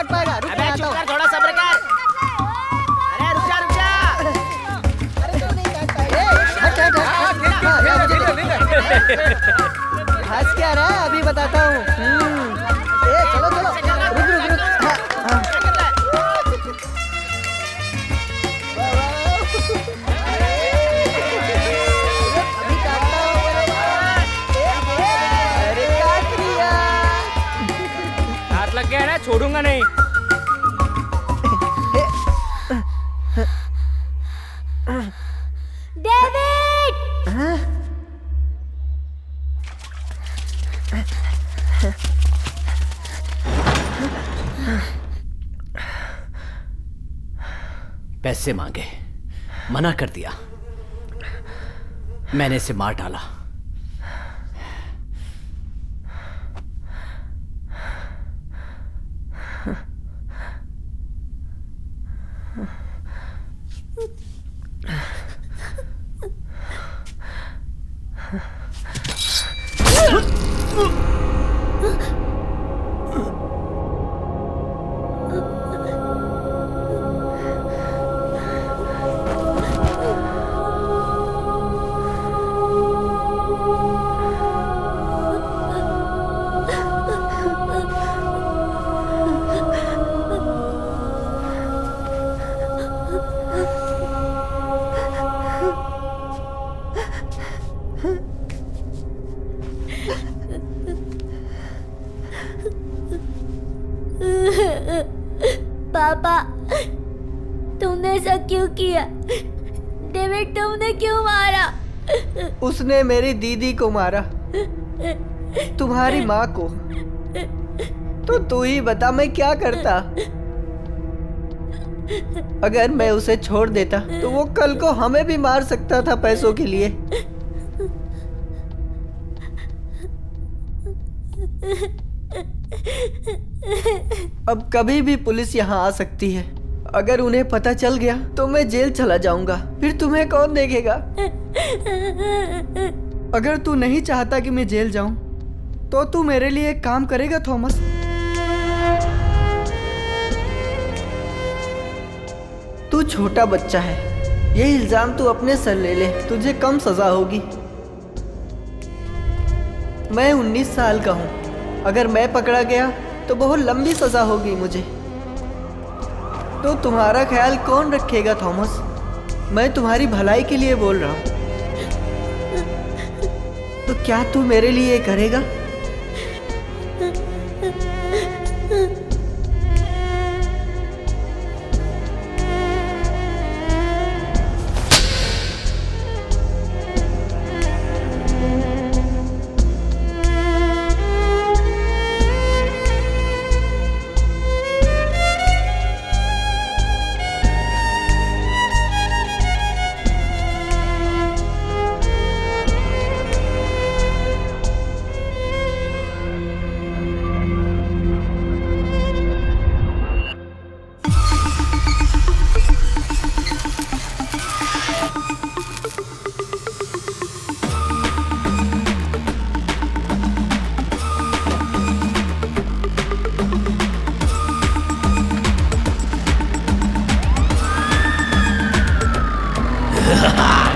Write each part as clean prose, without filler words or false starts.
काट पाएगा। रुक अबे मैं चुप आता कर, थोड़ा सब्र कर। अरे रुक जा रुक जा। अरे तो नहीं काट पाएगा। हट हट हट। हंस क्या रहा है? अभी बताता हूँ। चलो चलो, रुक रुक रुक। हाँ। अभी काटता हूँ। अरे काट लिया। हाथ लग गया ना, छोड़ूंगा नहीं। डेविड! पैसे मांगे, मना कर दिया। मैंने इसे मार डाला। पापा, तुमने ऐसा क्यों किया? डेविड, तुमने क्यों मारा? उसने मेरी दीदी को मारा, तुम्हारी माँ को। तो तू ही बता मैं क्या करता? अगर मैं उसे छोड़ देता तो वो कल को हमें भी मार सकता था पैसों के लिए। अब कभी भी पुलिस यहाँ आ सकती है। अगर उन्हें पता चल गया तो मैं जेल चला जाऊंगा। फिर तुम्हें कौन देखेगा? अगर तू नहीं चाहता कि मैं जेल जाऊं तो तू मेरे लिए एक काम करेगा थॉमस? तू छोटा बच्चा है, ये इल्जाम तू अपने सर ले ले, तुझे कम सजा होगी। मैं 19 साल का हूँ। अगर मैं पकड़ा गया तो बहुत लंबी सजा होगी मुझे। तो तुम्हारा ख्याल कौन रखेगा थॉमस? मैं तुम्हारी भलाई के लिए बोल रहा हूँ। तो क्या तू मेरे लिए करेगा?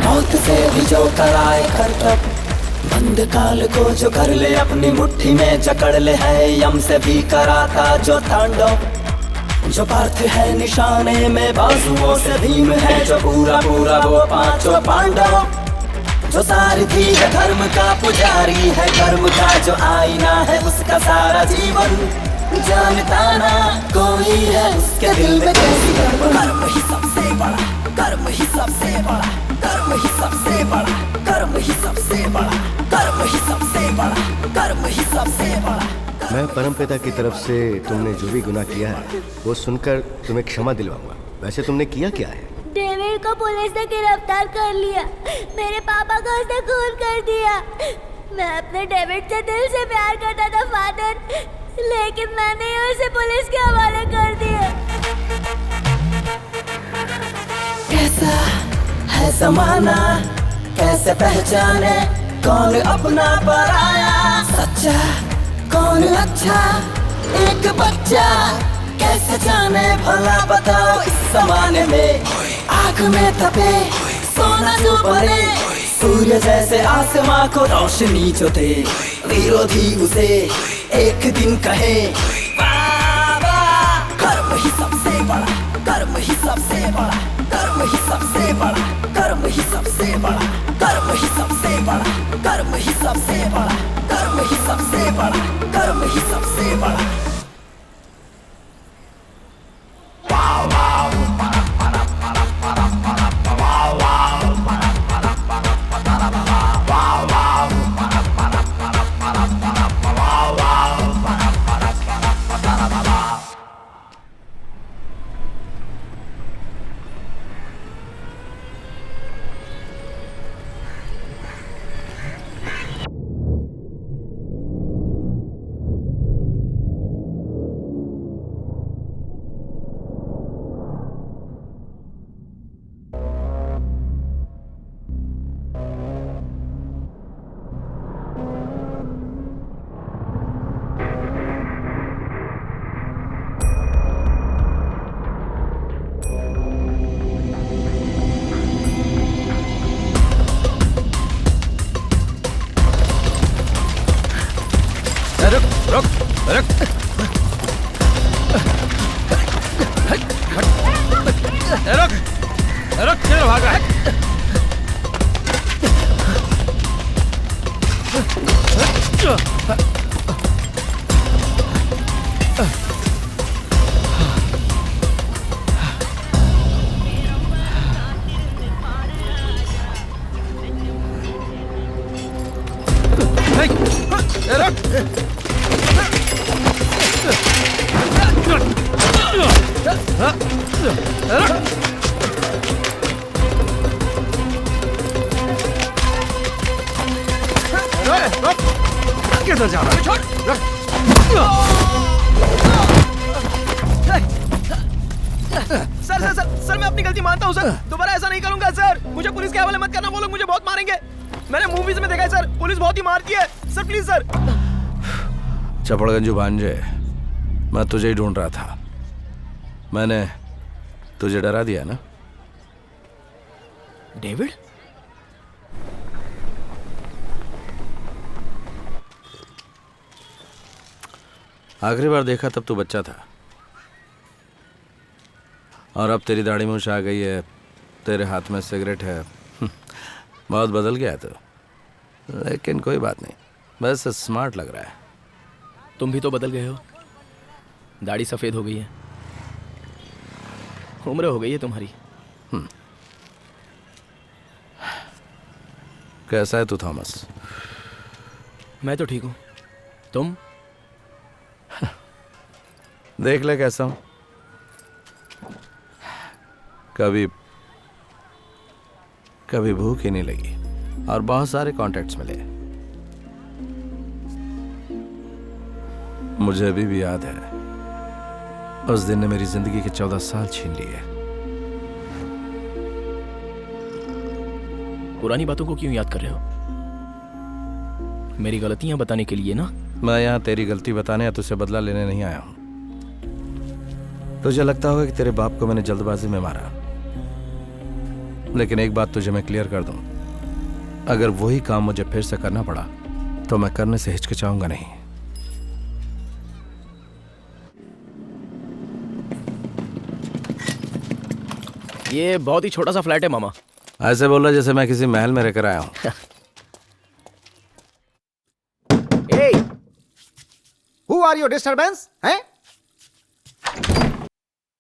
मौत से भी जो कराए करतब, बंद काल को जो कर ले अपनी मुट्ठी में जकड़ ले, है यम से भी कराता जो तांडव। जो पार्थ है निशाने में बाजुओं से भीम है, जो पूरा पूरा वो पांचों पांडव। जो सारथी है धर्म का पुजारी है, कर्म का जो आईना है उसका सारा जीवन। जानता ना कोई है उसके दिल में कैसी गड़बड़। कर्म ही सबसे बड़ा, कर्म ही सबसे बड़ा, कर्म ही सबसे बड़ा, कर्म ही सबसे बड़ा, कर्म ही सबसे बड़ा, कर्म ही सबसे बड़ा। मैं परमपिता की तरफ से तुमने जो भी गुनाह किया है वो सुनकर तुम्हें क्षमा दिलवाऊंगा। वैसे तुमने किया क्या है? डेविड को पुलिस ने गिरफ्तार कर लिया। मेरे पापा को उसने खून कर दिया। मैं अपने डेविड से दिल से प्यार करता था फादर, लेकिन मैंने उसे पुलिस के हवाले कर दिया। कैसा है जमाना, कैसे पहचाने कौन अपना पराया, सच्चा कौन अच्छा। एक बच्चा कैसे जाने भला बताओ इस जमाने में आग में तपे सोना जो बने सूर्य जैसे आसमां को रोशनी जो दे विरोधी उसे एक दिन कहे वाह वाह कर्म ही सबसे बड़ा कर्म ही सबसे बड़ा कर्म ही सबसे बड़ा कर्म ही सबसे बड़ा कर्म ही सबसे बड़ा कर्म ही सबसे बड़ा कर्म ही सबसे बड़ा कर्म ही सबसे बड़ा किधर जा रहा है? छोड़! सर मैं अपनी गलती मानता हूँ सर। दोबारा ऐसा नहीं करूंगा सर। मुझे पुलिस के हवाले मत करना, वो लोग मुझे बहुत मारेंगे। मैंने मूवीज में देखा है सर, पुलिस बहुत ही मारती है सर। Please sir. चपड़गंजू भांजे, मैं तुझे ही ढूंढ रहा था। मैंने तुझे डरा दिया ना? डेविड? आखिरी बार देखा तब तू बच्चा था, और अब तेरी दाढ़ी मूछ आ गई है, तेरे हाथ में सिगरेट है। बहुत बदल गया तो, लेकिन कोई बात नहीं, बस स्मार्ट लग रहा है। तुम भी तो बदल गए हो, दाढ़ी सफ़ेद हो गई है, उम्र हो गई है तुम्हारी। कैसा है तू थॉमस? मैं तो ठीक हूँ, तुम? देख ले कैसा हूँ। कभी कभी भूख ही नहीं लगी और बहुत सारे कॉन्टैक्ट्स मिले। मुझे अभी भी याद है, उस दिन ने मेरी जिंदगी के 14 साल छीन लिए। पुरानी बातों को क्यों याद कर रहे हो? मेरी गलतियां बताने के लिए ना? मैं यहाँ तेरी गलती बताने या तुझसे बदला लेने नहीं आया हूं। तुझे लगता होगा कि तेरे बाप को मैंने जल्दबाजी में मारा, लेकिन एक बात तुझे मैं क्लियर कर दूं, अगर वही काम मुझे फिर से करना पड़ा तो मैं करने से हिचकिचाऊंगा नहीं। ये बहुत ही छोटा सा फ्लैट है मामा। ऐसे बोल रहा जैसे मैं किसी महल में रहकर आया हूं। Hey! Who are you disturbance? हैं?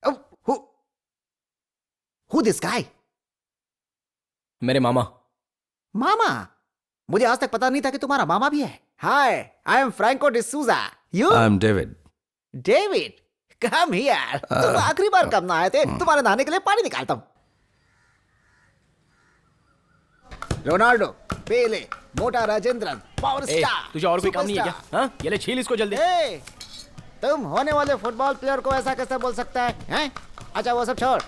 Oh, who this guy? मेरे मामा। मामा? मुझे आज तक पता नहीं था कि तुम्हारा मामा भी है। Hi, I am Franco D'Souza. You? I am David. David. Come here. तुम आखिरी बार कब ना आए थे? तुम्हारे नहाने के लिए पानी निकालता हूँ। रोनाल्डो, पेले, मोटा राजेंद्रन, पावर स्टार। तुझे और कोई काम नहीं है क्या? हाँ? ये ले छील इसको जल्दी। तुम होने वाले फुटबॉल प्लेयर को ऐसा कैसे बोल सकता है? हैं? अच्छा वो सब छोड़।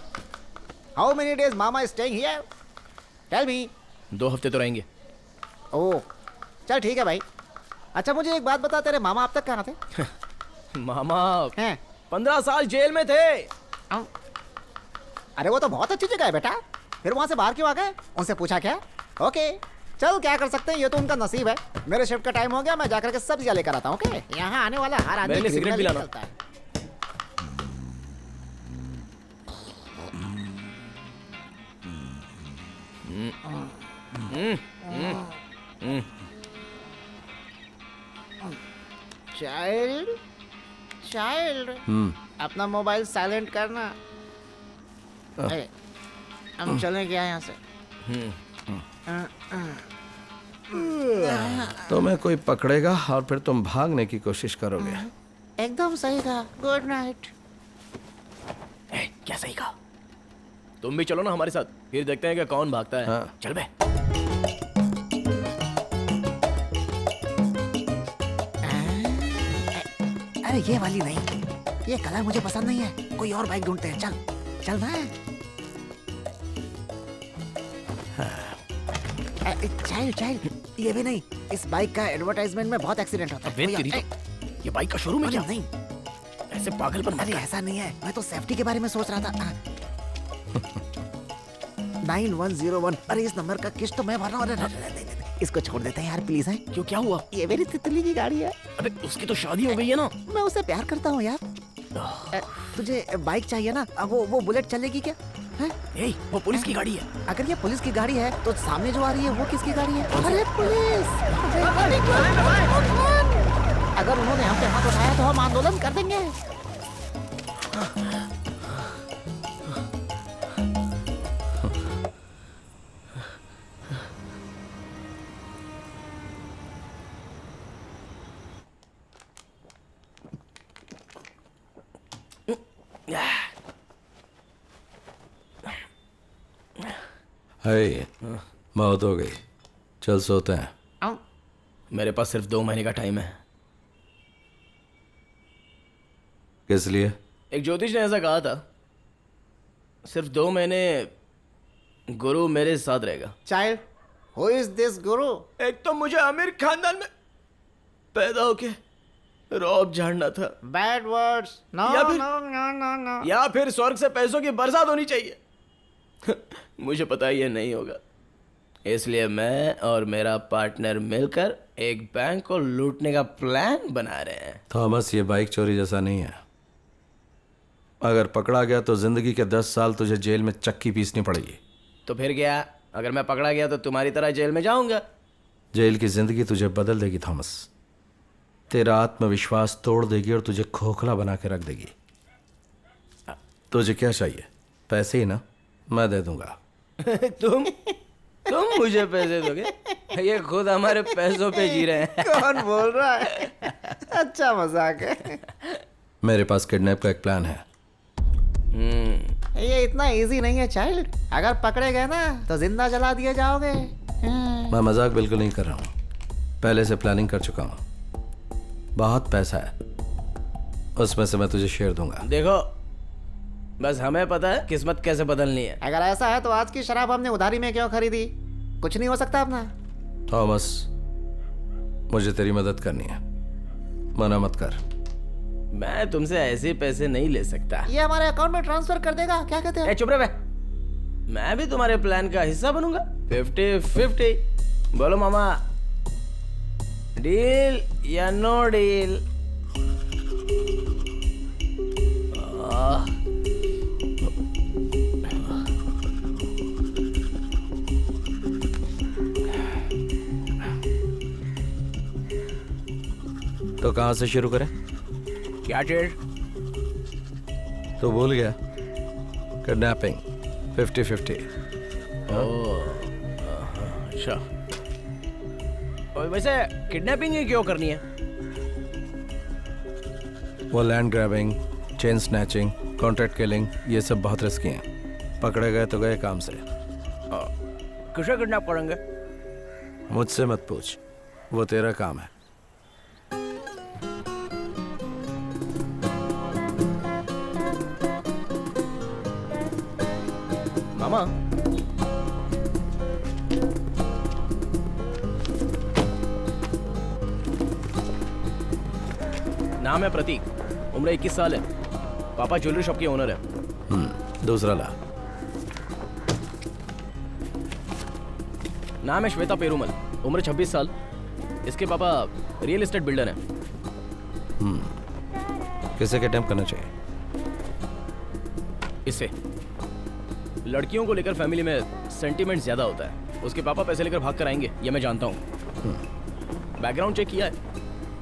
How many days Mama is staying here? Tell me. 2 हफ्ते तो रहेंगे। ओह, चल ठीक है भाई। अच्छा मुझे एक बात बता, तेरे मामा अब तक कहाँ थे? मामा हैं? 15 साल जेल में थे। अरे वो तो बहुत अच्छी जगह है बेटा, फिर वहां से बाहर क्यों आ गए? उनसे पूछा क्या? ओके चल, क्या कर सकते हैं, ये तो उनका नसीब है। मेरे शिफ्ट का टाइम हो गया, मैं जाकर के सब्जियां लेकर आता हूँ। ओके, यहाँ आने वाला हर आदमी मेरे लिए सिगरेट भी लाना। चलता है। चाइल्ड चाइल्ड, अपना मोबाइल साइलेंट करना। अरे, हम चलें क्या यहाँ से? तुम्हें कोई पकड़ेगा और फिर तुम भागने की कोशिश करोगे। एकदम सही कहा। Good night. क्या सही कहा? तुम भी चलो ना हमारे साथ, फिर देखते हैं कि कौन भागता है। हाँ। चल बे। अरे ये वाली नहीं, ये कलर मुझे पसंद नहीं है। कोई और बाइक ढूंढते हैं। चल चल ना। चाइल्ड चाइल्ड, ये भी नहीं। इस बाइक का एडवर्टाइजमेंट में बहुत एक्सीडेंट होता है। अबे तेरी तो, ये बाइक का शोरूम है क्या? नहीं, ऐसे पागलपन मत अरे कर। ऐसा नहीं है, मैं तो सेफ्टी के बारे में सोच रहा था। 9101। अरे इस नंबर का किस्त तो मैं भर रहा हूँ। अरे इसको छोड़ देते हैं यार प्लीज। है क्यों, क्या हुआ? ये मेरी तितली की गाड़ी है। अबे उसकी तो शादी हो गई है ना। मैं उससे प्यार करता हूँ यार। तुझे बाइक चाहिए ना? अब वो बुलेट चलेगी क्या? है? ए, वो पुलिस की गाड़ी है। अगर ये पुलिस की गाड़ी है तो सामने जो आ रही है वो किसकी गाड़ी है? अरे पुलिस! अगर उन्होंने हम पे हाथ उठाया तो हम आंदोलन कर देंगे। हे, बहुत हो गई, चल सोते हैं। मेरे पास सिर्फ 2 महीने का टाइम है। किस लिए? एक ज्योतिष ने ऐसा कहा था, सिर्फ 2 महीने गुरु मेरे साथ रहेगा। चाइल्ड, हु इज दिस गुरु? एक तो मुझे आमिर खानदान में पैदा होके रौब झाड़ना था, बैड वर्ड्स। नो या फिर- नो नो नो नो। या फिर स्वर्ग से पैसों की बरसात होनी चाहिए। मुझे पता है ये नहीं होगा, इसलिए मैं और मेरा पार्टनर मिलकर एक बैंक को लूटने का प्लान बना रहे हैं। थॉमस, ये बाइक चोरी जैसा नहीं है। अगर पकड़ा गया तो जिंदगी के 10 साल तुझे जेल में चक्की पीसनी पड़ेगी। तो फिर क्या, अगर मैं पकड़ा गया तो तुम्हारी तरह जेल में जाऊंगा? जेल की जिंदगी तुझे बदल देगी थॉमस, तेरा आत्मविश्वास तोड़ देगी और तुझे खोखला बना के रख देगी। तुझे क्या चाहिए? पैसे ही ना? मैं दे दूंगा। तुम मुझे पैसे दोगे? ये खुद हमारे पैसों पे जी रहे हैं। कौन बोल रहा है? अच्छा मजाक है। मेरे पास किडनैप का एक प्लान है। ये इतना इजी नहीं है चाइल्ड। अगर पकड़े गए ना तो जिंदा जला दिए जाओगे। मैं मजाक बिल्कुल नहीं कर रहा हूँ, पहले से प्लानिंग कर चुका हूँ। बहुत पैसा है, उसमें से मैं तुझे शेयर दूंगा। देखो, बस हमें पता है किस्मत कैसे बदलनी है। अगर ऐसा है तो आज की शराब हमने उधारी में क्यों खरीदी? कुछ नहीं हो सकता अपना। थॉमस, मुझे तेरी मदद करनी है, मना मत कर। मैं तुमसे ऐसे पैसे नहीं ले सकता। ये हमारे अकाउंट में ट्रांसफर कर देगा, क्या कहते ए, हैं? चुप रहे बे। मैं भी तुम्हारे प्लान का हिस्सा बनूंगा। 50-50। बोलो मामा, डील या नो डील? तो कहाँ से शुरू करें? क्या चीज? तो भूल गया, किडनैपिंग 50-50। अच्छा, और वैसे किडनैपिंग ही क्यों करनी है? वो land grabbing, chain snatching, contract killing, ये सब बहुत रिस्की हैं। पकड़े गए तो गए काम से। किसे किडनैप करेंगे? मुझसे मत पूछ, वो तेरा काम है। मामा, नाम है प्रतीक, उम्र 21 साल है, पापा ज्वेलरी शॉप के ओनर है। दूसरा ला। नाम है श्वेता पेरुमल, उम्र 26 साल। इसके पापा रियल एस्टेट बिल्डर हैं। किसे के अटेम्प्ट करना चाहिए? इससे लड़कियों को लेकर फैमिली में सेंटीमेंट ज्यादा होता है। उसके पापा पैसे लेकर भाग कर आएंगे, ये मैं जानता हूँ। बैकग्राउंड चेक किया है,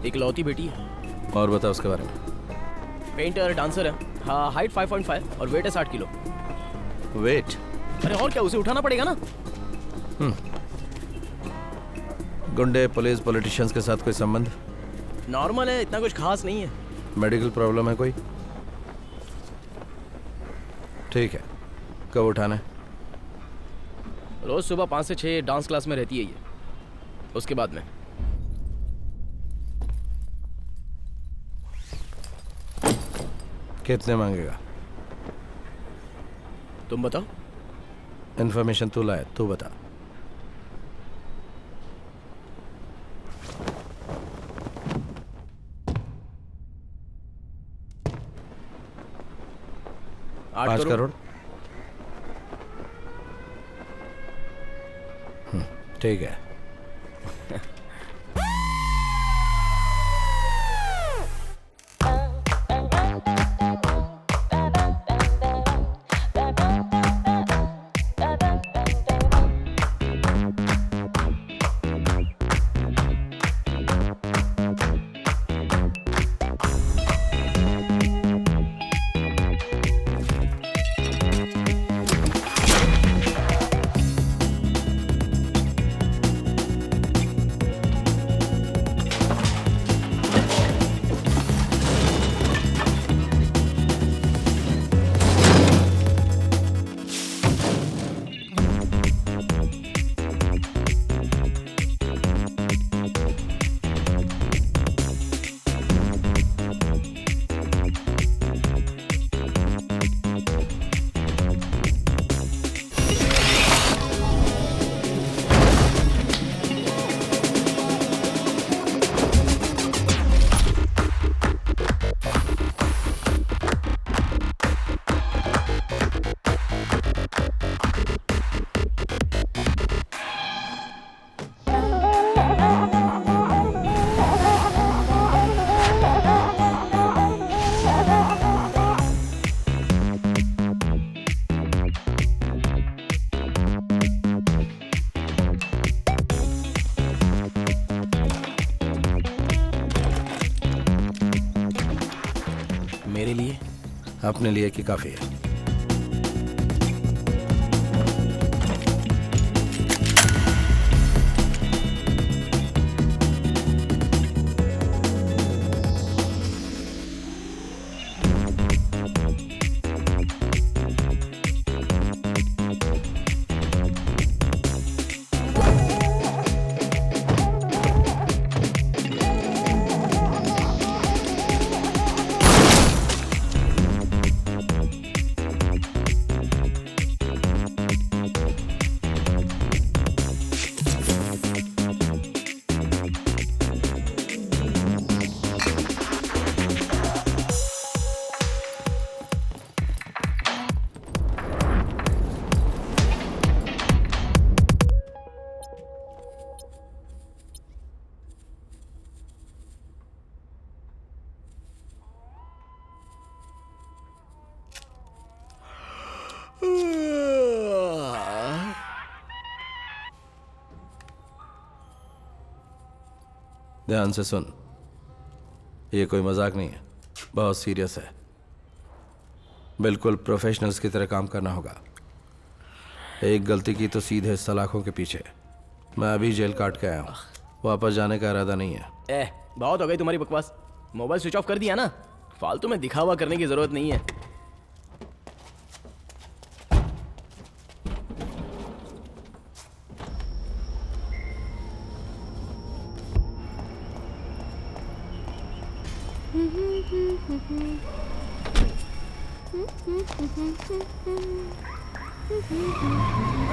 एक लौती बेटी है। और बता उसके बारे में। पेंटर, डांसर है। हाँ, हाइट 5.5 और वेट है 60 किलो। वेट? अरे और क्या, उसे उठाना पड़ेगा ना। गुंडे, पुलिस, पॉलिटिशियंस के साथ कोई संबंध? नॉर्मल है, इतना कुछ खास नहीं है। मेडिकल प्रॉब्लम है कोई? ठीक है, कब उठाना है? रोज सुबह 5 से 6 डांस क्लास में रहती है ये। उसके बाद में कितने मांगेगा? तुम बताओ। इन्फॉर्मेशन तू लाए, तू बता। आठ 5 करोड़। ठीक है। मेरे लिए? अपने लिए कि काफी है? ध्यान से सुन, ये कोई मजाक नहीं है, बहुत सीरियस है। बिल्कुल प्रोफेशनल्स की तरह काम करना होगा। एक गलती की तो सीधे सलाखों के पीछे। मैं अभी जेल काट के आया हूँ, वापस जाने का इरादा नहीं है। बहुत हो गई तुम्हारी बकवास। मोबाइल स्विच ऑफ कर दिया ना, फालतू में दिखावा करने की जरूरत नहीं है।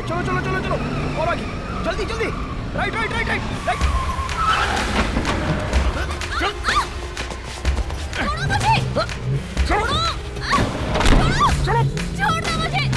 चलो चलो चलो चलो, और आगे, जल्दी जल्दी, right right right right right. छोड़ो मुझे! छोड़ो! छोड़ दो मुझे।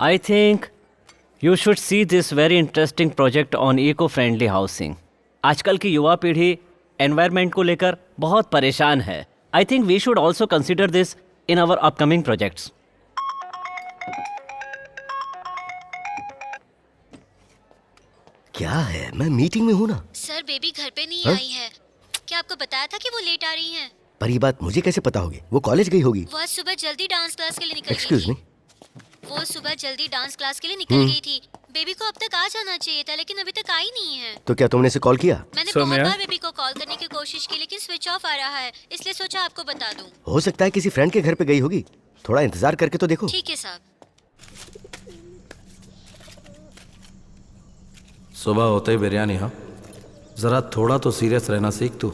I think you should see this very interesting project on eco-friendly housing. आजकल की युवा पीढ़ी एनवायरनमेंट को लेकर बहुत परेशान है. I think we should also consider this in our upcoming projects. क्या है, मैं मीटिंग में हूँ ना. सर बेबी घर पे नहीं आई है. क्या आपको बताया था कि वो लेट आ रही हैं? पर ये बात मुझे कैसे पता होगी? वो कॉलेज गई होगी. वो आज सुबह जल्दी डांस क्लास के लिए निकल गई एक्सक्यूज थी. मी. वो सुबह जल्दी डांस क्लास के लिए निकल गई थी. बेबी को अब तक आ जाना चाहिए था, लेकिन अभी तक आई नहीं है. तो क्या तुमने इसे कॉल किया? मैंने बहुत बार बेबी को कॉल करने की कोशिश की, लेकिन स्विच ऑफ आ रहा है, इसलिए सोचा आपको बता दूं. हो सकता है किसी फ्रेंड के घर पे गई होगी. थोड़ा इंतजार करके तो देखो. ठीक है साहब. सुबह होते ही बिरयानी. हाँ, जरा थोड़ा तो सीरियस रहना सीख तू.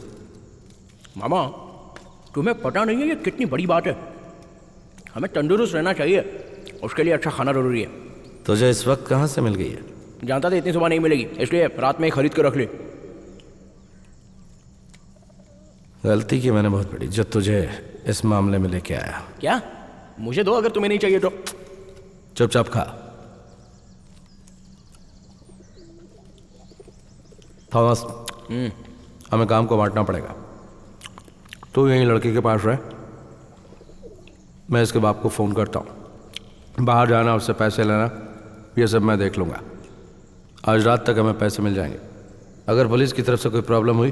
मामा, तुम्हें पता नहीं है ये कितनी बड़ी बात है. हमें तंदुरुस्त रहना चाहिए, उसके लिए अच्छा खाना जरूरी है. तुझे इस वक्त कहाँ से मिल गई है? जानता था इतनी सुबह नहीं मिलेगी, इसलिए रात में ही खरीद कर रख ली. गलती की मैंने बहुत बड़ी, जो तुझे इस मामले में लेके आया. क्या? मुझे दो अगर तुम्हें नहीं चाहिए तो. चुपचाप खा. थॉमस, हमें काम को बांटना पड़ेगा. तू यहीं लड़के के पास रह, मैं इसके बाप को फ़ोन करता हूँ. बाहर जाना, उससे पैसे लेना, ये सब मैं देख लूँगा. आज रात तक हमें पैसे मिल जाएंगे. अगर पुलिस की तरफ से कोई प्रॉब्लम हुई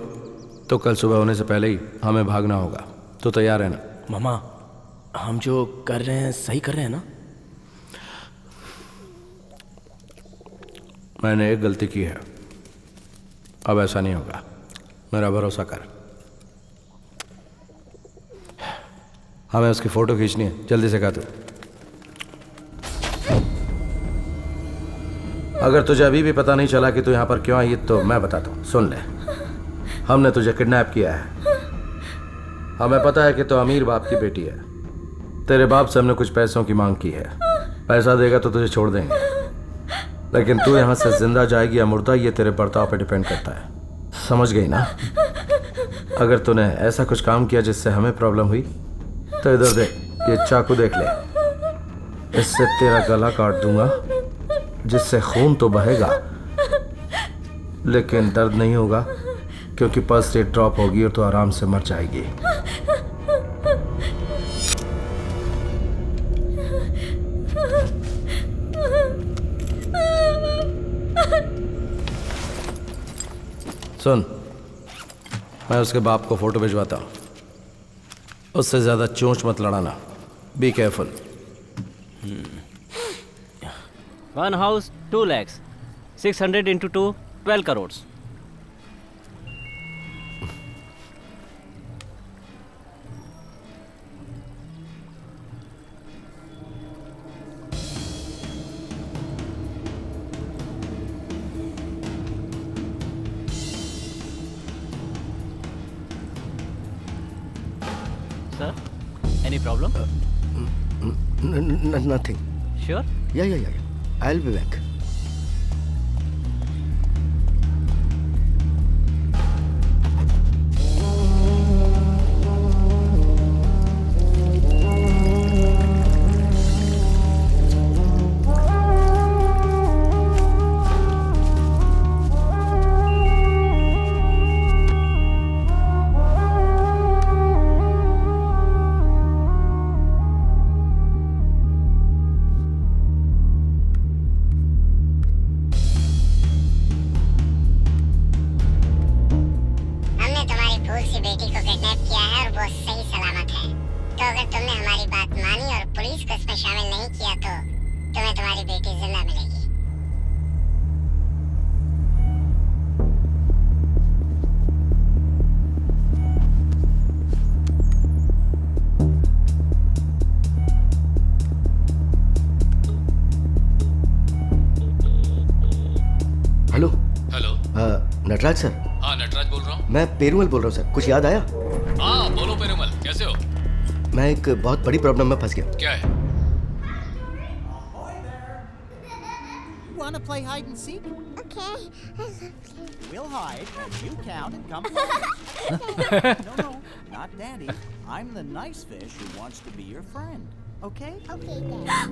तो कल सुबह होने से पहले ही हमें भागना होगा. तो तैयार है ना? मामा, हम जो कर रहे हैं सही कर रहे हैं ना? मैंने एक गलती की है, अब ऐसा नहीं होगा. मेरा भरोसा कर. हमें उसकी फ़ोटो खींचनी है, जल्दी से कर दो. अगर तुझे अभी भी पता नहीं चला कि तू यहाँ पर क्यों आई तो मैं बताता हूँ. सुन ले, हमने तुझे किडनैप किया है. हमें पता है कि तू अमीर बाप की बेटी है. तेरे बाप से हमने कुछ पैसों की मांग की है. पैसा देगा तो तुझे छोड़ देंगे, लेकिन तू यहाँ से जिंदा जाएगी या मुर्दा, ये तेरे बर्ताव पे डिपेंड करता है. समझ गई ना? अगर तूने ऐसा कुछ काम किया जिससे हमें प्रॉब्लम हुई तो इधर देख, ये चाकू देख ले. इससे तेरा गला काट दूंगा, जिससे खून तो बहेगा लेकिन दर्द नहीं होगा. क्योंकि पल्स रेट ड्रॉप होगी और तो आराम से मर जाएगी। सुन, मैं उसके बाप को फोटो भिजवाता हूँ। उससे ज्यादा चोंच मत लड़ाना। Be careful. 1 house, 2 lakhs. 600 into 2, 12 crores. Sir, any problem? Nothing. Sure? Yeah. I'll be back. Hello hello. Natraj sir. हाँ, नटराज बोल रहा हूँ। मैं पेरूमल बोल रहा हूँ सर। कुछ याद आया? हाँ, बोलो पेरूमल, कैसे हो? मैं एक बहुत बड़ी प्रॉब्लम में फंस गया। क्या है? Wanna play hide and seek? Okay. We'll hide and you count and come forward. No, not Daddy. I'm the nice fish who wants to be your friend. Okay? Okay, Dad.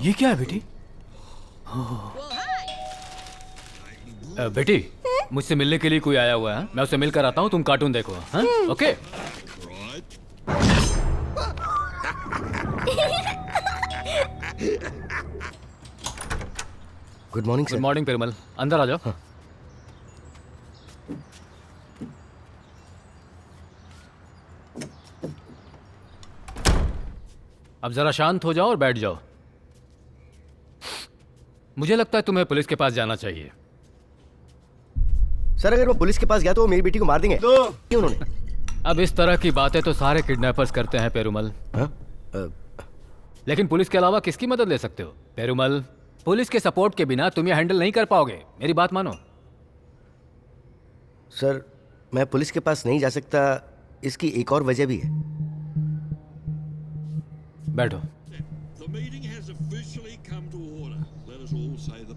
ये क्या है बेटी? बेटी, मुझसे मिलने के लिए कोई आया हुआ है। मैं उससे मिलकर आता हूँ, तुम कार्टून देखो। हाँ? Okay? Good morning sir. Good morning Perumal, अंदर आ जाओ। हाँ। अब जरा शांत हो जाओ और बैठ जाओ। मुझे लगता है तुम्हें पुलिस के पास जाना चाहिए। सर, अगर मैं पुलिस के पास गया तो वो मेरी बेटी को मार देंगे। क्यों उन्होंने? अब इस तरह की बातें तो सारे किडनैपर्स करते हैं पेरूमल। हाँ? लेकिन पुलिस के अलावा किसकी मदद ले सकते हो पेरूमल? पुलिस के सपोर्ट के बिना तुम ये हैंडल नहीं कर पाओगे। मेरी बात मानो। सर, मैं पुलिस के पास नहीं जा सकता, इसकी एक और वजह भी है। बैठो। The meeting has officially come to order. Let us all say the...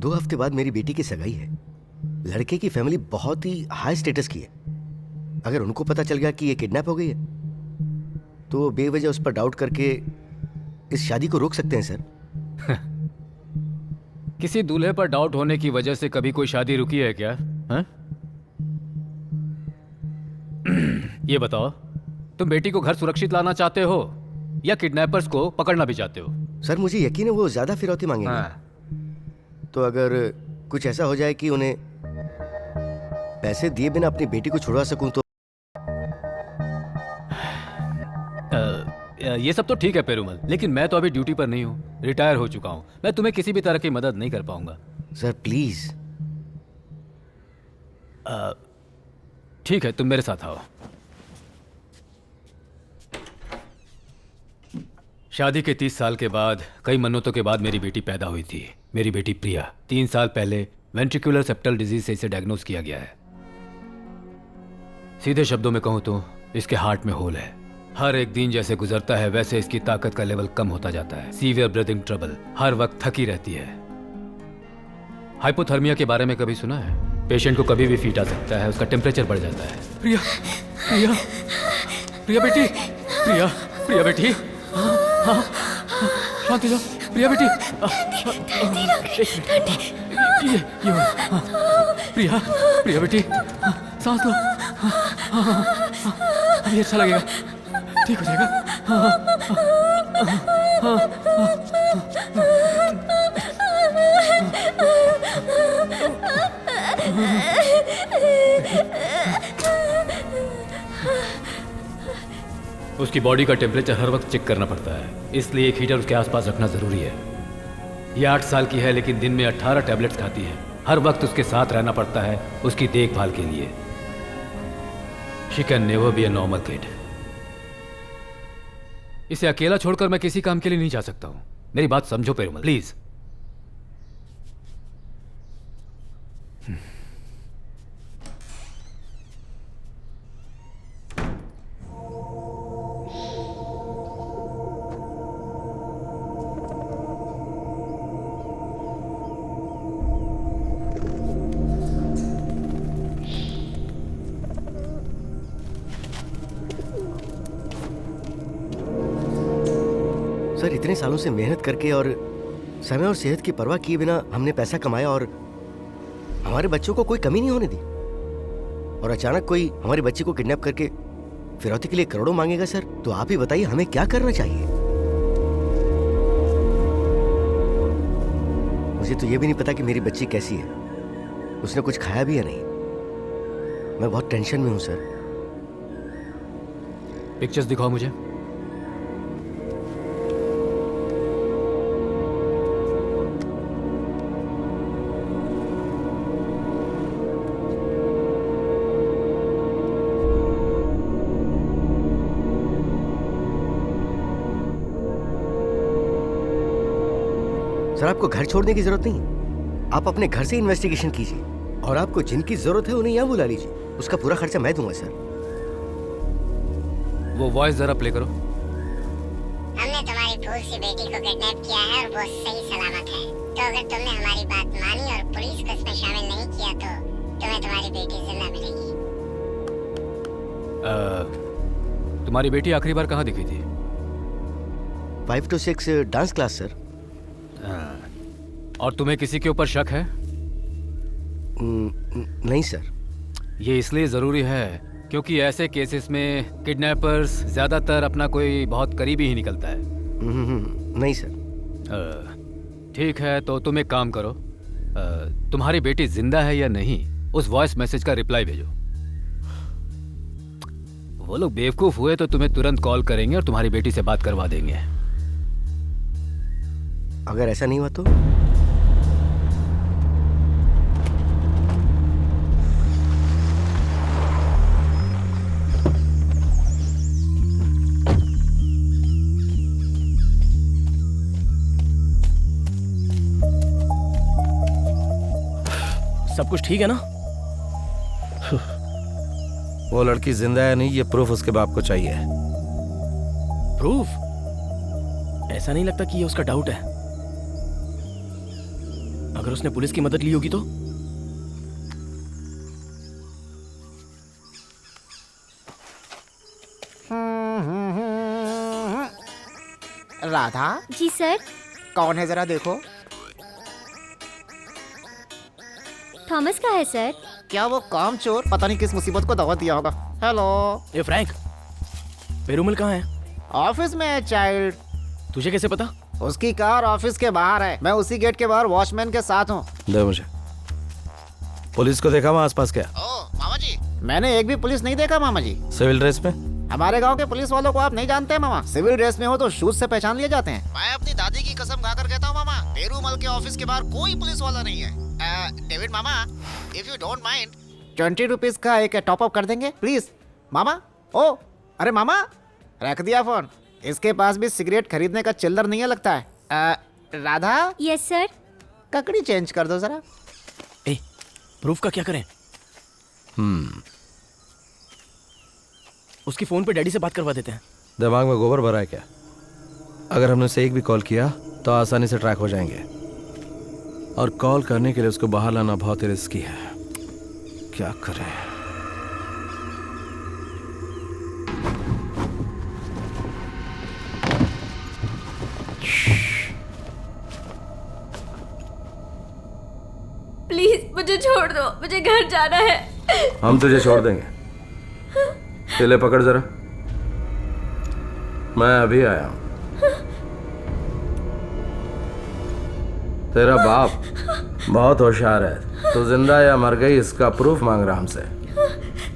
2 हफ्ते बाद मेरी बेटी की सगाई है। लड़के की फैमिली बहुत ही हाई स्टेटस की है। अगर उनको पता चल गया कि ये किडनैप हो गई है तो वो बेवजह उस पर डाउट करके इस शादी को रोक सकते हैं सर। किसी दूल्हे पर डाउट होने की वजह से कभी कोई शादी रुकी है क्या? हाँ? ये बताओ, तुम बेटी को घर सुरक्षित लाना चाहते हो या किडनैपर्स को पकड़ना भी चाहते हो? सर, मुझे यकीन है वो ज्यादा फिरौती मांगेंगे। हाँ। तो अगर कुछ ऐसा हो जाए कि उन्हें पैसे दिए बिना अपनी बेटी को छुड़वा सकूं तो? ये सब तो ठीक है पेरूमल, लेकिन मैं तो अभी ड्यूटी पर नहीं हूँ, रिटायर हो चुका हूँ। मैं तुम्हें किसी भी तरह की मदद नहीं कर पाऊंगा। Sir please. ठीक है, तुम मेरे साथ आओ। शादी के 30 साल के बाद, कई मन्नतों के बाद मेरी बेटी पैदा हुई थी। मेरी बेटी प्रिया। 3 साल पहले वेंट्रिकुलर सेप्टल डिजीज से इसे डायग्नोज किया गया है। सीधे शब्दों में कहूं तो इसके हार्ट में होल है। हर एक दिन जैसे गुजरता है वैसे इसकी ताकत का लेवल कम होता जाता है। सीवियर ब्रीदिंग ट्रबल, हर वक्त थकी रहती है। हाइपोथर्मिया के बारे में कभी सुना है? पेशेंट को कभी भी फीट आ सकता है, उसका टेम्परेचर बढ़ जाता है। प्रिया, प्रिया, प्रिया बेटी, प्रिया, प्रिया बेटी, शांति जाओ प्रिया बेटी। ये हो। प्रिया प्रिया बेटी, सांस लो। अभी अच्छा लगेगा, ठीक हो जाएगा। उसकी बॉडी का टेम्परेचर हर वक्त चेक करना पड़ता है, इसलिए एक हीटर उसके आसपास रखना जरूरी है। ये 8 साल की है लेकिन दिन में 18 टैबलेट्स खाती है। हर वक्त उसके साथ रहना पड़ता है उसकी देखभाल के लिए। She can never be a normal kid. इसे अकेला छोड़कर मैं किसी काम के लिए नहीं जा सकता हूं। मेरी बात समझो पेरुमल, प्लीज। सर, इतने सालों से मेहनत करके और समय और सेहत की परवाह किए बिना हमने पैसा कमाया और हमारे बच्चों को कोई कमी नहीं होने दी, और अचानक कोई हमारी बच्ची को किडनैप करके फिरौती के लिए करोड़ों मांगेगा। सर, तो आप ही बताइए हमें क्या करना चाहिए। मुझे तो ये भी नहीं पता कि मेरी बच्ची कैसी है, उसने कुछ खाया भी या नहीं। मैं बहुत टेंशन में हूं सर। पिक्चर्स दिखाओ मुझे। सर, आपको घर छोड़ने की जरूरत नहीं, आप अपने घर से इन्वेस्टिगेशन कीजिए और आपको जिनकी जरूरत है उन्हें यहाँ बुला लीजिए। उसका पूरा खर्चा मैं दूंगा सर। वो वॉइस जरा प्ले करो। हमने तुम्हारी फूल सी बेटी को किडनैप किया है और वो सही सलामत है। तो अगर तुमने हमारी बात मानी और पुलिस को इसमें शामिल नहीं किया तो तुम्हें तुम्हारी बेटी जिंदा मिलेगी। तुम्हारी बेटी आखिरी बार कहाँ दिखी थी? 5 to 6 डांस क्लास सर। और तुम्हें किसी के ऊपर शक है? नहीं सर। ये इसलिए जरूरी है क्योंकि ऐसे केसेस में किडनैपर्स ज्यादातर अपना कोई बहुत करीबी ही निकलता है। नहीं सर। ठीक है, तो तुम एक काम करो, तुम्हारी बेटी जिंदा है या नहीं उस वॉइस मैसेज का रिप्लाई भेजो। वो लोग बेवकूफ हुए तो तुम्हें तुरंत कॉल करेंगे और तुम्हारी बेटी से बात करवा देंगे। अगर ऐसा नहीं हुआ तो? सब कुछ ठीक है ना? वो लड़की जिंदा है नहीं, ये प्रूफ उसके बाप को चाहिए। प्रूफ? ऐसा नहीं लगता कि ये उसका डाउट है। अगर उसने पुलिस की मदद ली होगी तो? राधा जी सर। कौन है जरा देखो। थॉमस का है सर। क्या वो कामचोर पता नहीं किस मुसीबत को दावत दिया होगा। हेलो। ये फ्रैंक, पेरुमल कहाँ है? ऑफिस में है चाइल्ड। तुझे कैसे पता? उसकी कार ऑफिस के बाहर है, मैं उसी गेट के बाहर वॉचमैन के साथ हूँ। दे मुझे। पुलिस को देखा वहाँ आसपास क्या? मामा जी, मैंने एक भी पुलिस नहीं देखा मामा जी। सिविल ड्रेस में? हमारे गांव के पुलिस वालों को आप नहीं जानते हैं मामा। सिविल ड्रेस में हो तो शूज से पहचान लिए जाते हैं। मैं अपनी दादी की कसम खाकर कहता हूँ मामा, पेरूमल के ऑफिस के बाहर कोई पुलिस वाला नहीं है। David mama, if you don't mind 20 rupees का एक टॉप अप कर देंगे प्लीज। मामा, ओ अरे मामा, रख दिया फोन। इसके पास भी सिगरेट खरीदने का चिल्लर नहीं है लगता है। राधा। Yes sir. ककड़ी चेंज कर दो जरा। ए, प्रूफ का क्या करें? उसकी फोन पे डैडी से बात करवा देते हैं। दिमाग में गोबर भरा है क्या? अगर हमने उसे एक भी कॉल किया तो आसानी से ट्रैक हो जाएंगे, और कॉल करने के लिए उसको बाहर लाना बहुत ही रिस्की है। क्या करें? प्लीज मुझे छोड़ दो, मुझे घर जाना है। हम तुझे छोड़ देंगे। केले पकड़ जरा, मैं अभी आया हूं। तेरा बाप बहुत होशियार है, तू जिंदा या मर गई इसका प्रूफ मांग रहा हमसे।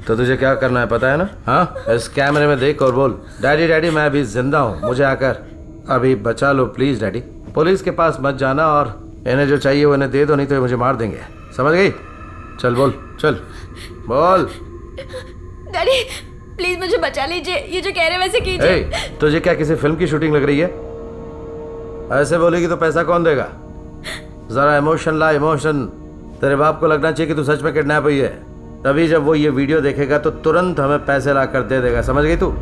तो तुझे क्या करना है पता है ना? हाँ, इस कैमरे में देख और बोल, डैडी डैडी मैं अभी जिंदा हूँ, मुझे आकर अभी बचा लो प्लीज डैडी। पुलिस के पास मत जाना और इन्हें जो चाहिए वो इन्हें दे दो, नहीं तो ये मुझे मार देंगे, समझ गई? चल बोल, चल बोल। डैडी प्लीज मुझे बचा लीजिए, ये जो कह रहे हैं वैसे कीजिए। तुझे क्या किसी फिल्म की शूटिंग लग रही है? ऐसे बोलेगी तो पैसा कौन देगा? जरा इमोशन ला, इमोशन। तेरे बाप को लगना चाहिए कि तू सच में किडनैप हुई है, तभी जब वो ये वीडियो देखेगा तो तुरंत हमें पैसे ला कर दे देगा, समझ गई तू?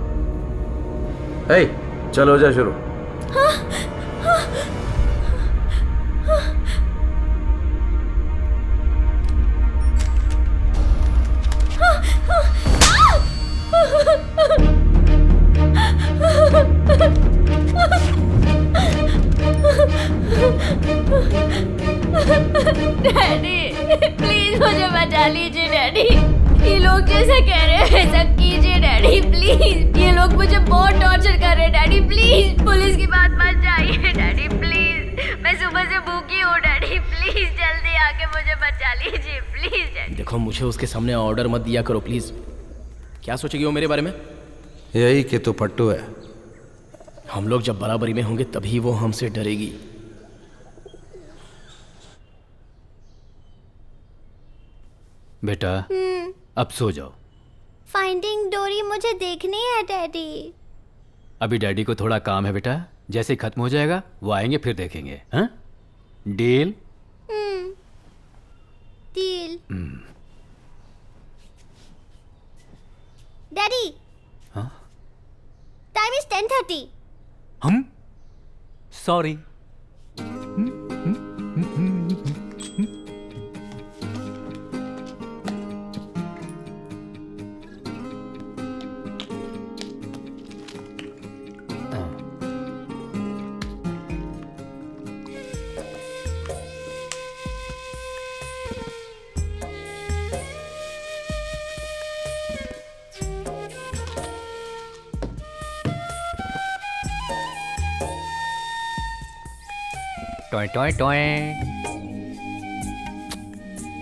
चलो जा शुरू। डैडी प्लीज मुझे बचा लीजिए डैडी, ये लोग जैसा कह रहे हैं वैसा कीजिए डैडी प्लीज। ये लोग मुझे बहुत टॉर्चर कर रहे हैं डैडी, प्लीज पुलिस की बात मत जाइए डैडी प्लीज। मैं सुबह से भूखी हूँ डैडी, प्लीज जल्दी आके मुझे बचा लीजिए प्लीज डैडी। देखो मुझे उसके सामने ऑर्डर मत दिया करो प्लीज। क्या सोचेगी वो मेरे बारे में? यही कि तू पट्टू है। हम लोग जब बराबरी में होंगे तभी वो हमसे डरेगी। बेटा अब सो जाओ। फाइंडिंग डोरी मुझे देखनी है डैडी। अभी डैडी को थोड़ा काम है बेटा, जैसे ही खत्म हो जाएगा वो आएंगे फिर देखेंगे। हाँ डील? डील। डैडी हाँ टाइम इज 10:30। हम सॉरी। Toy toy toy.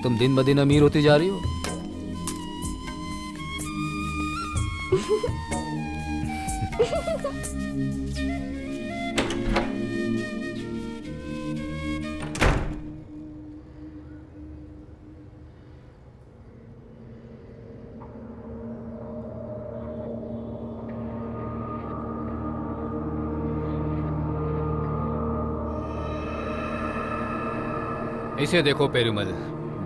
तुम दिन ब दिन अमीर होती जा रही हो। इसे देखो पेरुमल,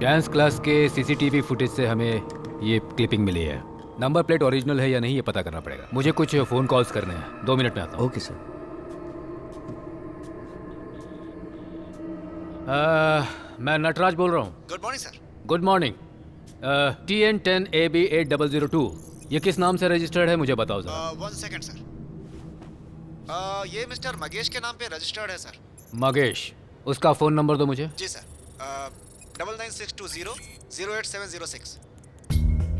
डांस क्लास के सीसीटीवी फुटेज से हमें ये क्लिपिंग मिली है। नंबर प्लेट ओरिजिनल है या नहीं ये पता करना पड़ेगा। मुझे कुछ फ़ोन कॉल्स करने हैं, 2 मिनट में आता हूँ। Okay sir. मैं नटराज बोल रहा हूँ। Good morning sir. Good morning. TN10AB8002 ये किस नाम से रजिस्टर्ड है मुझे बताओ जरा। 1 सेकंड सर। ये मिस्टर मगेश के नाम पे रजिस्टर्ड है सर। मगेश, उसका फ़ोन नंबर दो मुझे। जी सर। 99620 08706।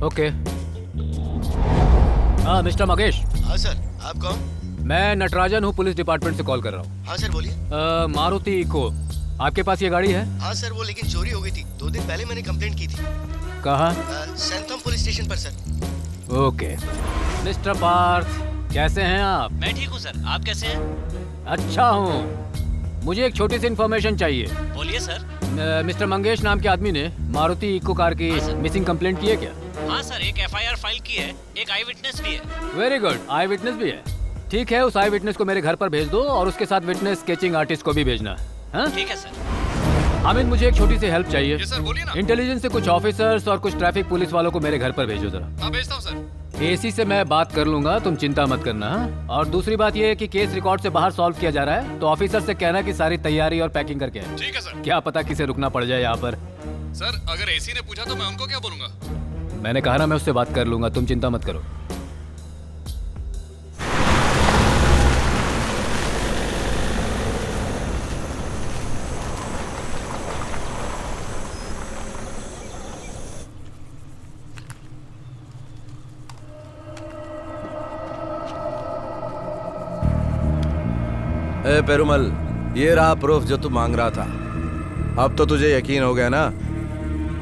ओके। हाँ मिस्टर मगेश। हाँ सर, आप कौन? मैं नटराजन हूँ, पुलिस डिपार्टमेंट से कॉल कर रहा हूँ। हाँ सर बोलिए। मारुति इको, आपके पास ये गाड़ी है? हाँ सर, वो लेकिन चोरी हो गई थी। 2 दिन पहले मैंने कंप्लेंट की थी। कहाँ? सैंथम पुलिस स्टेशन पर सर। ओके। मिस्टर पार्थ, कैसे हैं आप? मैं ठीक हूँ सर, आप कैसे हैं? अच्छा हूँ। मुझे एक छोटी सी इन्फॉर्मेशन चाहिए। बोलिए सर। मिस्टर मंगेश नाम के आदमी ने मारुति इको कार की मिसिंग कंप्लेंट की है क्या? हाँ सर, एक FIR फाइल की है, एक आई विटनेस भी है। वेरी गुड, आई विटनेस भी है। ठीक है, उस आई विटनेस को मेरे घर पर भेज दो और उसके साथ विटनेस स्केचिंग आर्टिस्ट को भी भेजना। हाँ ठीक है सर। हामिद, मुझे एक छोटी सी हेल्प चाहिए। सर बोलिए ना। इंटेलिजेंस से कुछ ऑफिसर्स और कुछ ट्रैफिक पुलिस वालों को मेरे घर पर भेजो जरा। हाँ भेजता हूँ सर। एसी से मैं बात कर लूंगा, तुम चिंता मत करना। हाँ? और दूसरी बात ये है कि केस रिकॉर्ड से बाहर सॉल्व किया जा रहा है, तो ऑफिसर से कहना कि सारी तैयारी और पैकिंग करके आए। ठीक है सर। क्या पता किसे रुकना पड़ जाए यहाँ पर। सर अगर एसी ने पूछा तो मैं उनको क्या बोलूंगा? मैंने कहा ना मैं उससे बात कर लूंगा, तुम चिंता मत करो। ए पेरुमल, ये रहा प्रूफ जो तू मांग रहा था। अब तो तुझे यकीन हो गया ना?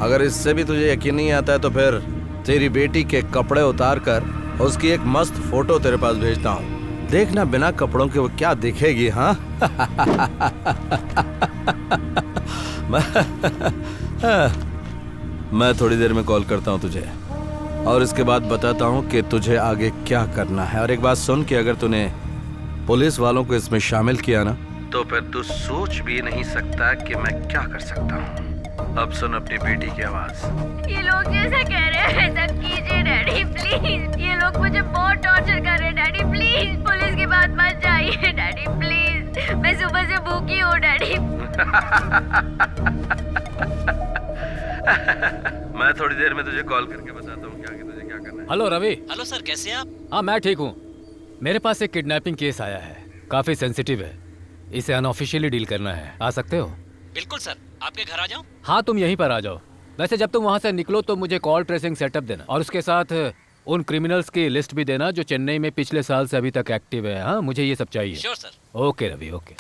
अगर इससे भी तुझे यकीन नहीं आता है तो फिर तेरी बेटी के कपड़े उतार कर उसकी एक मस्त फोटो तेरे पास भेजता हूँ। देखना बिना कपड़ों के वो क्या दिखेगी। हाँ मैं थोड़ी देर में कॉल करता हूँ तुझे और इसके बाद बताता हूँ कि तुझे आगे क्या करना है। और एक बात सुन कि अगर तूने पुलिस वालों को इसमें शामिल किया ना तो फिर तू सोच भी नहीं सकता कि मैं क्या कर सकता हूँ। अब सुन अपनी बेटी की आवाज। ये लोग जैसा कह रहे हैं वैसा कीजिए डैडी प्लीज। ये लोग मुझे बहुत टॉर्चर कर रहे हैं डैडी प्लीज। पुलिस की बात मत जाइए डैडी प्लीज। मैं सुबह से भूखी हूँ डैडी। मैं थोड़ी देर में तुझे कॉल करके बताता हूँ क्या कि तुझे क्या करना है। हेलो रवि। हेलो सर, कैसे हैं आप? हाँ मैं ठीक हूँ। मेरे पास एक किडनैपिंग केस आया है, काफी सेंसिटिव है, इसे अनऑफिशियली डील करना है। आ सकते हो? बिल्कुल सर, आपके घर आ जाऊं? हाँ तुम यहीं पर आ जाओ। वैसे जब तुम वहाँ से निकलो तो मुझे कॉल ट्रेसिंग सेटअप देना और उसके साथ उन क्रिमिनल्स की लिस्ट भी देना जो चेन्नई में पिछले साल से अभी तक एक्टिव है। हाँ मुझे ये सब चाहिए। Sure sir. Okay Ravi, okay.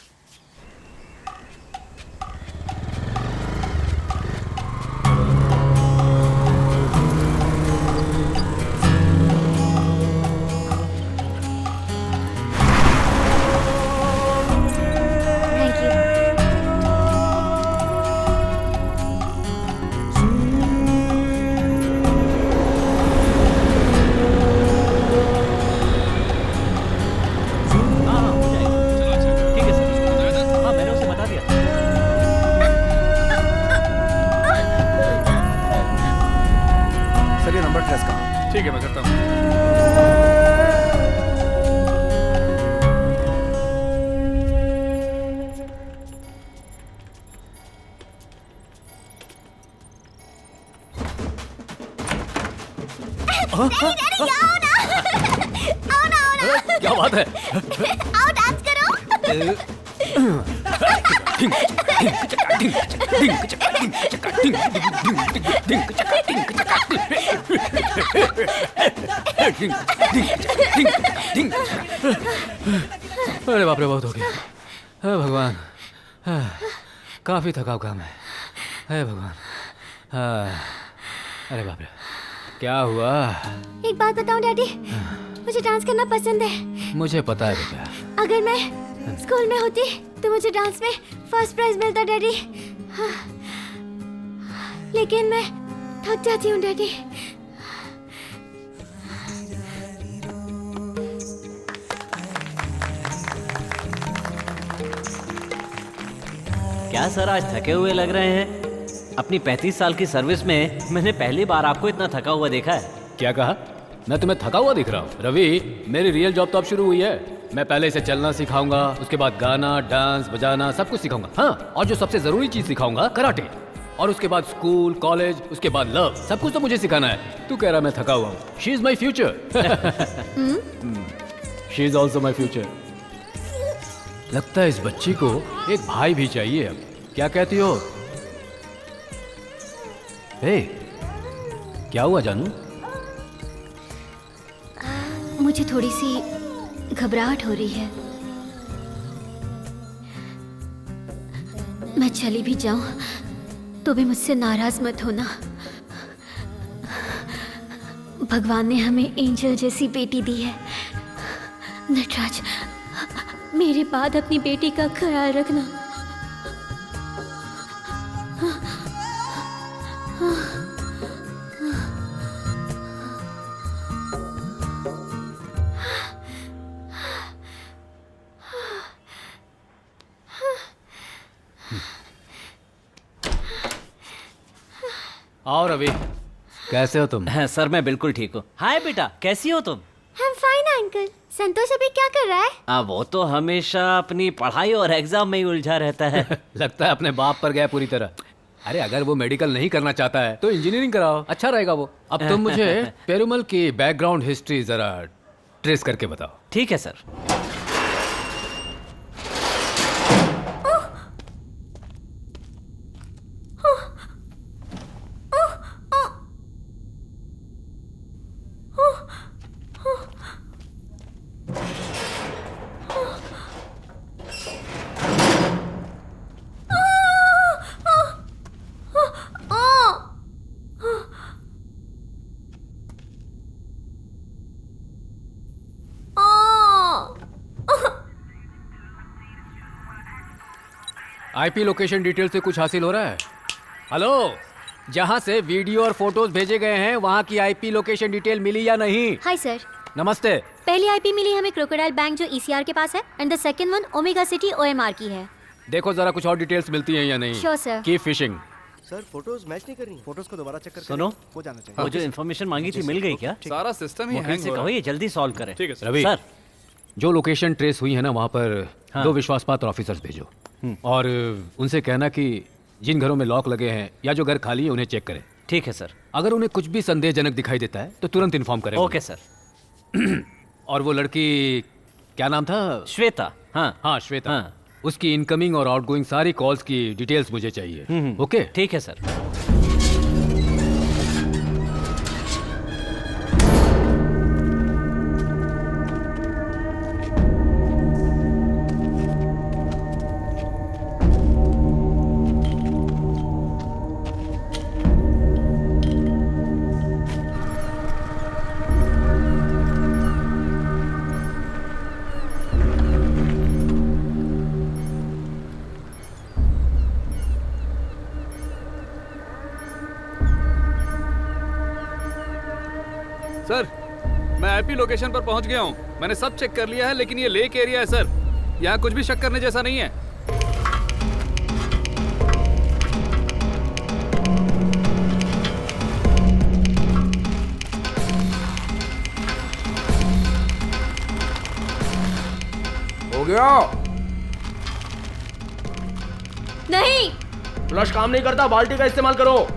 ठीक है, मैं करता हूँ। क्या बात है? आओ डांस करो। अरे बाप रे, बहुत हो गया। हे भगवान, काफी थकाव काम है। हे भगवान। अरे बाप रे, क्या हुआ? एक बात बताऊं डैडी, मुझे डांस करना पसंद है। मुझे पता है बेटा। अगर मैं स्कूल में होती तो मुझे डांस में फर्स्ट प्राइज मिलता डैडी। हाँ। लेकिन मैं थक जाती हूँ डैडी। क्या सर, आज थके हुए लग रहे हैं? अपनी 35 साल की सर्विस में मैंने पहली बार आपको इतना थका हुआ देखा है। क्या कहा? मैं तुम्हें थका हुआ दिख रहा हूँ? रवि, मेरी रियल जॉब तो अब शुरू हुई है। मैं पहले इसे चलना सिखाऊंगा, उसके बाद गाना, डांस, बजाना सब कुछ सिखाऊंगा। हाँ, और जो सबसे जरूरी चीज सिखाऊंगा, कराटे। और उसके बाद स्कूल, कॉलेज, उसके बाद लव, सब कुछ तो मुझे सिखाना है। तू कह रहा मैं थका हुआ हूँ। She is my future. She is also my future. लगता है इस बच्ची को एक भाई भी चाहिए अब। क्या कहती हो? हे, क्या हुआ जानू? मुझे थोड़ी सी घबराहट हो रही है। मैं चली भी जाऊं तो भी मुझसे नाराज मत होना। भगवान ने हमें एंजल जैसी बेटी दी है। नटराज, मेरे बाद अपनी बेटी का ख्याल रखना। आओ रवि, कैसे हो तुम? सर मैं बिल्कुल ठीक हूँ। हाय बेटा, कैसी हो तुम? I'm fine, uncle. संतोष अभी क्या कर रहा है? वो तो हमेशा अपनी पढ़ाई और एग्जाम में ही उलझा रहता है। लगता है अपने बाप पर गया पूरी तरह। अरे अगर वो मेडिकल नहीं करना चाहता है तो इंजीनियरिंग कराओ, अच्छा रहेगा वो। अब तुम मुझे पेरुमल की बैकग्राउंड हिस्ट्री जरा ट्रेस करके बताओ। ठीक है सर। आईपी लोकेशन डिटेल से कुछ हासिल हो रहा है? हेलो, जहाँ से वीडियो और फोटोज भेजे गए हैं वहाँ की आईपी लोकेशन डिटेल मिली या नहीं? Hi sir. नमस्ते। पहली आईपी मिली हमें क्रोकोडाइल बैंक जो ईसीआर के पास है and the second one omega city OMR की है। देखो जरा कुछ और डिटेल्स मिलती हैं या नहीं। Sure sir. Keep fishing. Sir photos match नहीं कर रही। फोटोज को दोबारा चेक करके सुनो, हो जाना चाहिए। वो जो इन्फॉर्मेशन मांगी थी मिल गई क्या? सारा सिस्टम ही वकील हैंग से हो रहा कहो है। ये जल्दी सॉल्व करें। ठीक है सर। रवि, सर जो लोकेशन ट्रेस हुई है ना वहाँ पर हाँ। 2 विश्वासपात्र ऑफिसर्स भेजो और उनसे कहना कि जिन घरों में लॉक लगे हैं या जो घर खाली है उन्हें चेक करें। ठीक है सर। अगर उन्हें कुछ भी संदेहजनक दिखाई देता है तो तुरंत इन्फॉर्म करें। Okay sir. और वो लड़की क्या नाम था? श्वेता। हाँ श्वेता। हाँ। उसकी इनकमिंग और आउटगोइंग सारी कॉल्स की डिटेल्स मुझे चाहिए। ओके ठीक है सर। सर, मैं आईपी लोकेशन पर पहुंच गया हूं। मैंने सब चेक कर लिया है, लेकिन ये लेक एरिया है सर। यहाँ कुछ भी शक करने जैसा नहीं है। हो गया। नहीं, फ्लश काम नहीं करता, बाल्टी का इस्तेमाल करो।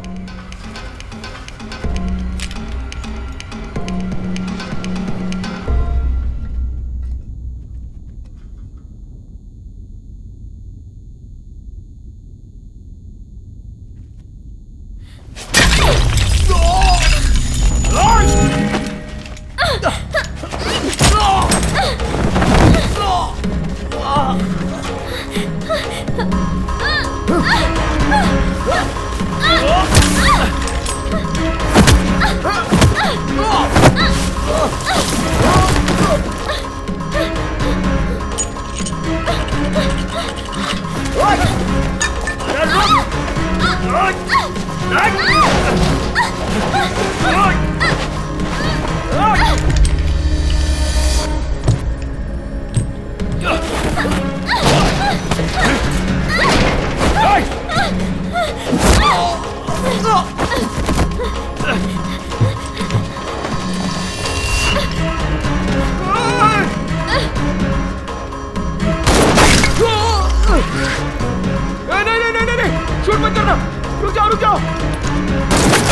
शूट मत करना। रुक जाओ।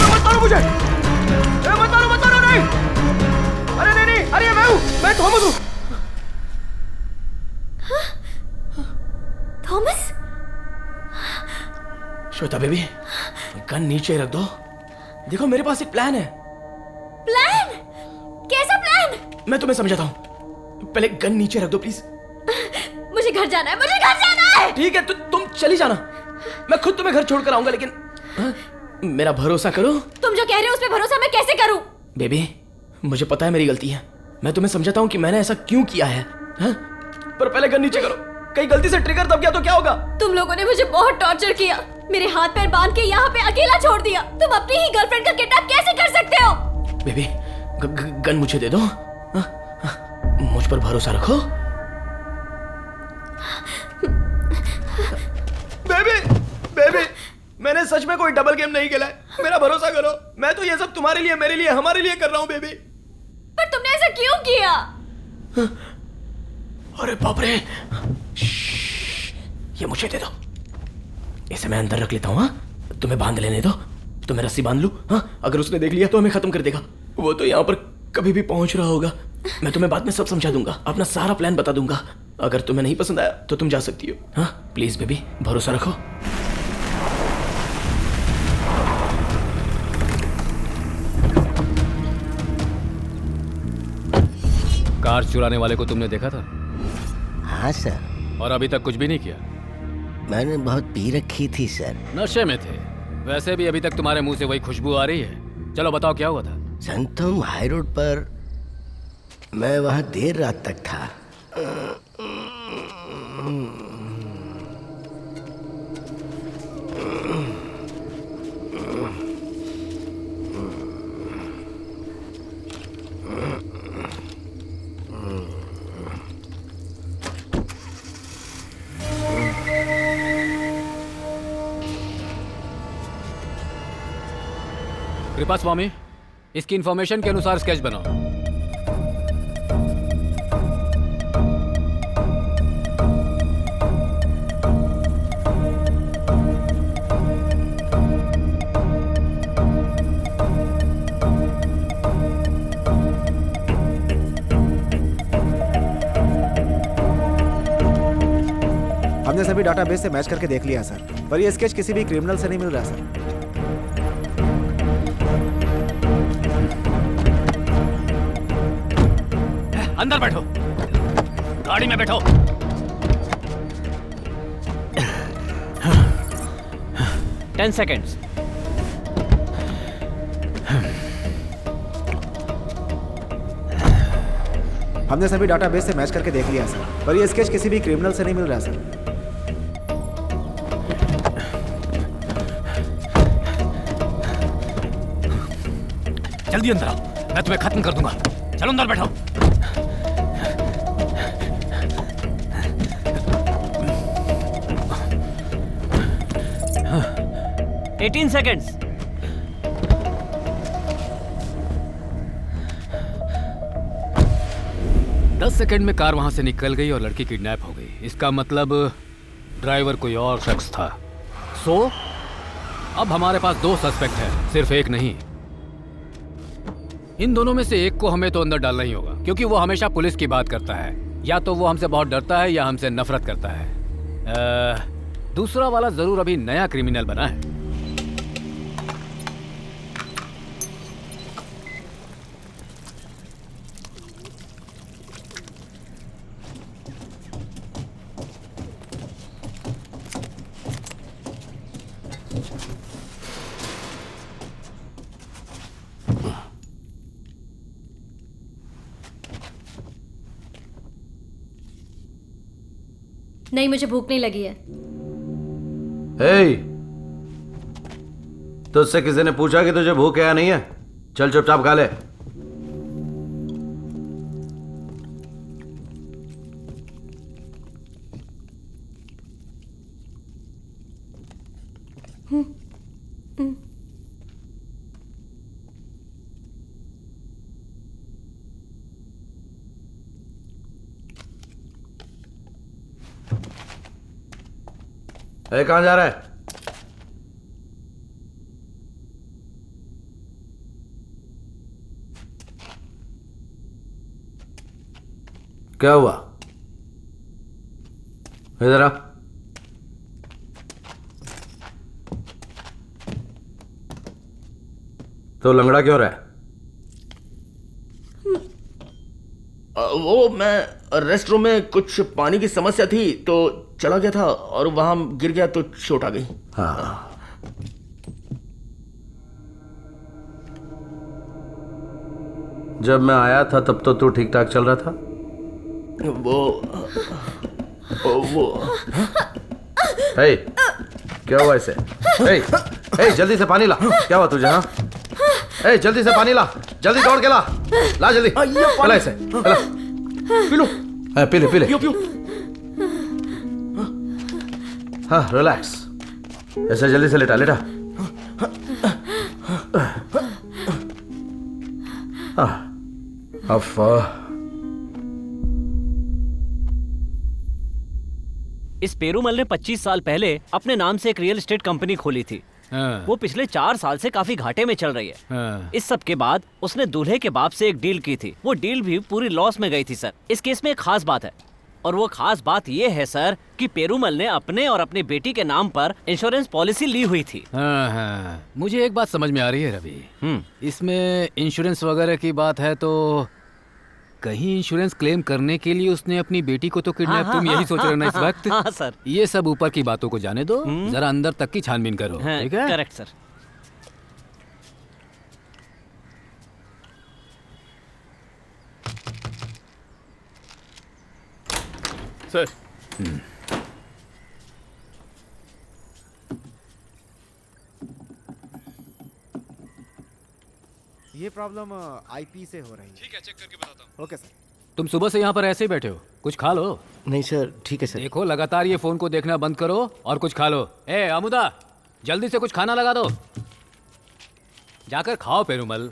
मत मारो मुझे। मत मारो नहीं। अरे नहीं, अरे मैं थॉमस हूँ। थॉमस? श्वेता बेबी, गन नीचे रख दो। देखो मेरे पास एक प्लान है। प्लान? कैसा प्लान? मैं तुम्हें समझाता हूँ। पहले गन नीचे रख दो प्लीज। मुझे घर जाना है। ठीक है, तुम चली जाना। मैं खुद तुम्हें घर छोड़कर आऊंगा, लेकिन मेरा भरोसा करो। तुम जो कह रहे हो उस पे भरोसा मैं कैसे करूं? बेबी, मुझे पता है मेरी गलती है। मैं तुम्हें समझाता हूँ कि मैंने ऐसा क्यों किया है। पर पहले गन नीचे करो। कहीं गलती से ट्रिगर दब गया तो क्या होगा? तुम लोगों ने मुझे बहुत टॉर्चर किया, मेरे हाथ पैर बांध के यहाँ पे अकेला छोड़ दिया। तुम अपनी ही गर्लफ्रेंड का किडनैप कैसे कर सकते हो? बेबी, गन मुझे दे दो। मुझ पर भरोसा रखो। बेबी, मैंने सच में कोई डबल गेम नहीं खेला है। मेरा भरोसा करो। मैं तो ये सब तुम्हारे लिए, मेरे लिए, हमारे लिए कर रहा हूँ बेबी। पर तुमने ऐसा क्यों किया? अरे बाप रे, ये मुझे दे दो। इसे मैं अंदर रख लेता हूँ। तुम्हें बांध लेने दो। तुम्हें रस्सी बांध लूं? अगर उसने देख लिया तो हमें खत्म कर देगा। वो तो यहाँ पर कभी भी पहुंच रहा होगा। मैं तुम्हें बाद में सब समझा दूंगा, अपना सारा प्लान बता दूंगा। अगर तुम्हें नहीं पसंद आया तो तुम जा सकती हो। हाँ प्लीज बेबी, भरोसा रखो। कार चुराने वाले को तुमने देखा था? हाँ सर। और अभी तक कुछ भी नहीं किया? मैंने बहुत पी रखी थी सर। नशे में थे। वैसे भी अभी तक तुम्हारे मुंह से वही खुशबू आ रही है। चलो बताओ क्या हुआ था? संतम हाई रोड पर मैं वहां देर रात तक था। कृपा स्वामी, इसकी इंफॉर्मेशन के अनुसार स्केच बनाओ। हमने सभी डाटाबेस से मैच करके देख लिया सर, पर ये स्केच किसी भी क्रिमिनल से नहीं मिल रहा सर। अंदर बैठो, गाड़ी में बैठो। Ten seconds. हमने सभी डाटाबेस से मैच करके देख लिया सर, पर ये स्केच किसी भी क्रिमिनल से नहीं मिल रहा सर। जल्दी अंदर आओ, मैं तुम्हें खत्म कर दूंगा। चलो अंदर बैठो। 18 seconds. दस सेकंड में कार वहां से निकल गई और लड़की किडनैप हो गई। इसका मतलब ड्राइवर कोई और शख्स था। सो अब हमारे पास दो सस्पेक्ट हैं, सिर्फ एक नहीं। इन दोनों में से एक को हमें तो अंदर डालना ही होगा, क्योंकि वो हमेशा पुलिस की बात करता है। या तो वो हमसे बहुत डरता है या हमसे नफरत करता है। दूसरा वाला जरूर अभी नया क्रिमिनल बना है। नहीं, मुझे भूख नहीं लगी है। हे, तुझसे किसी ने पूछा कि तुझे भूख है या नहीं है? चल चुपचाप खा ले। कहां जा रहा है? क्या हुआ? इधर आ। तो लंगड़ा क्यों रहा है? वो मैं रेस्टरूम में कुछ पानी की समस्या थी तो चला गया था और वहां गिर गया तो चोट आ गई। हाँ। जब मैं आया था तब तो तू ठीक ठाक चल रहा था। वो हे, क्या हुआ इसे? हे, जल्दी से पानी ला। क्या हुआ तुझे? हाँ, हे, जल्दी से पानी ला, जल्दी दौड़ के ला जल्दी। पिला इसे, पिला। P low. पी ले, पी ले। हाँ, रिलैक्स। ऐसे जल्दी से लेटा लेटा। इस पेरूमल ने 25 साल पहले अपने नाम से एक रियल एस्टेट कंपनी खोली थी। वो पिछले 4 साल से काफी घाटे में चल रही है। इस सब के बाद उसने दूल्हे के बाप से एक डील की थी। वो डील भी पूरी लॉस में गई थी सर। इस केस में एक खास बात है, और वो खास बात ये है सर कि पेरूमल ने अपने और अपनी बेटी के नाम पर इंश्योरेंस पॉलिसी ली हुई थी। हाँ, मुझे एक बात समझ में आ रही है रवि। इसमें इंश्योरेंस वगैरह की बात है तो कहीं इंश्योरेंस क्लेम करने के लिए उसने अपनी बेटी को तो किडनैप। तुम यही सोच रहे हो ना इस वक्त? हाँ सर। ये सब ऊपर की बातों को जाने दो, जरा अंदर तक की छानबीन करो। ठीक है? Correct sir. सर, ये प्रॉब्लम आईपी से हो रही है। ठीक है, चेक करके बताता हूँ। Okay sir. तुम सुबह से यहाँ पर ऐसे ही बैठे हो, कुछ खा लो। नहीं सर, ठीक है सर। देखो, लगातार ये फोन को देखना बंद करो और कुछ खा लो। ए अमुदा, जल्दी से कुछ खाना लगा दो। जाकर खाओ पेरुमल।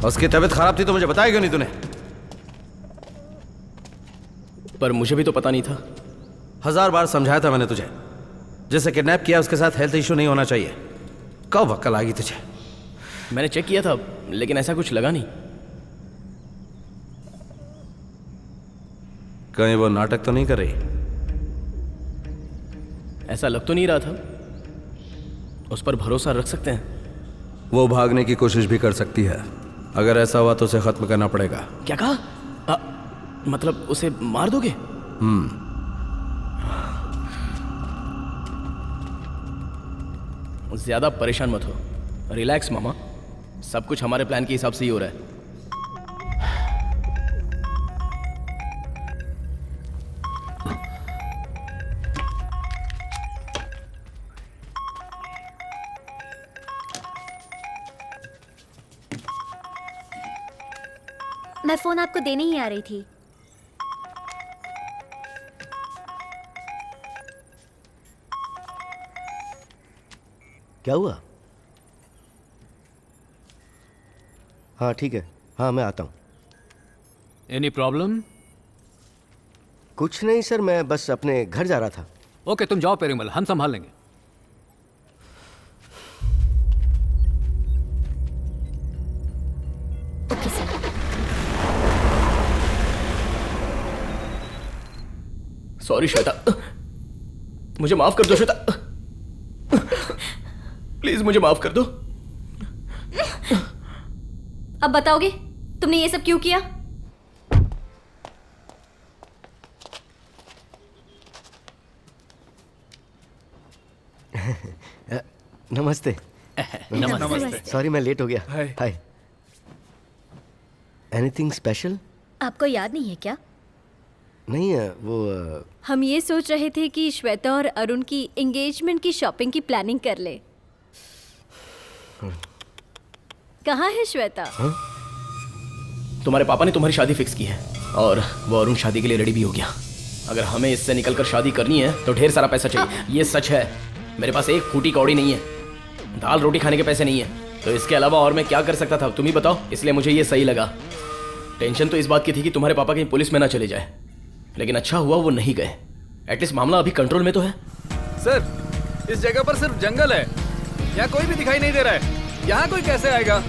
उसकी तबीयत खराब थी तो मुझे बताया क्यों नहीं तूने? पर मुझे भी तो पता नहीं था। 1000 बार समझाया था मैंने तुझे, जिसे किडनैप किया उसके साथ हेल्थ इशू नहीं होना चाहिए। कब अक्ल आ गई तुझे? मैंने चेक किया था लेकिन ऐसा कुछ लगा नहीं। कहीं वो नाटक तो नहीं कर रही? ऐसा लग तो नहीं रहा था। उस पर भरोसा रख सकते हैं? वो भागने की कोशिश भी कर सकती है। अगर ऐसा हुआ तो उसे खत्म करना पड़ेगा। क्या कहा? मतलब उसे मार दोगे? ज्यादा परेशान मत हो, रिलैक्स मामा। सब कुछ हमारे प्लान के हिसाब से ही हो रहा है। मैं फोन आपको देने ही आ रही थी। क्या हुआ? हाँ ठीक है, हाँ मैं आता हूँ। Any problem? कुछ नहीं सर, मैं बस अपने घर जा रहा था। ओके तुम जाओ पेरुमल, हम संभाल लेंगे। सॉरी श्वेता, मुझे माफ कर दो श्वेता, प्लीज मुझे माफ कर दो। अब बताओगे तुमने ये सब क्यों किया? नमस्ते। नमस्ते। सॉरी मैं लेट हो गया। हाय। Anything special? आपको याद नहीं है क्या? नहीं वो हम ये सोच रहे थे कि श्वेता और अरुण की एंगेजमेंट की शॉपिंग की प्लानिंग कर ले। कहाँ है श्वेता? तुम्हारे पापा ने तुम्हारी शादी फिक्स की है और वो अरुण शादी के लिए रेडी भी हो गया। अगर हमें इससे निकलकर शादी करनी है तो ढेर सारा पैसा चाहिए। ये सच है, मेरे पास एक फूटी कौड़ी नहीं है, दाल रोटी खाने के पैसे नहीं है, तो इसके अलावा और मैं क्या कर सकता था तुम ही बताओ। इसलिए मुझे ये सही लगा। टेंशन तो इस बात की थी कि तुम्हारे पापा कहीं पुलिस में ना चले जाए, लेकिन अच्छा हुआ वो नहीं गए। एटलीस्ट मामला अभी कंट्रोल में तो है। सर इस जगह पर सिर्फ जंगल है, यहाँ कोई भी दिखाई नहीं दे रहा है। यहाँ कोई कैसे आएगा?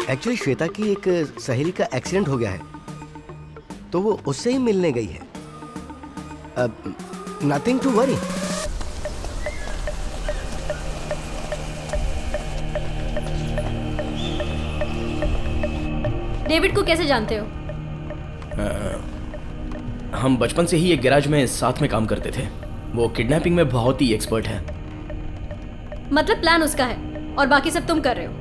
एक्चुअली श्वेता की एक सहेली का एक्सीडेंट हो गया है, तो वो उससे ही मिलने गई है। Nothing to worry. डेविड को कैसे जानते हो? हम बचपन से ही एक गैराज में साथ में काम करते थे। वो किडनैपिंग में बहुत ही एक्सपर्ट है। मतलब प्लान उसका है और बाकी सब तुम कर रहे हो?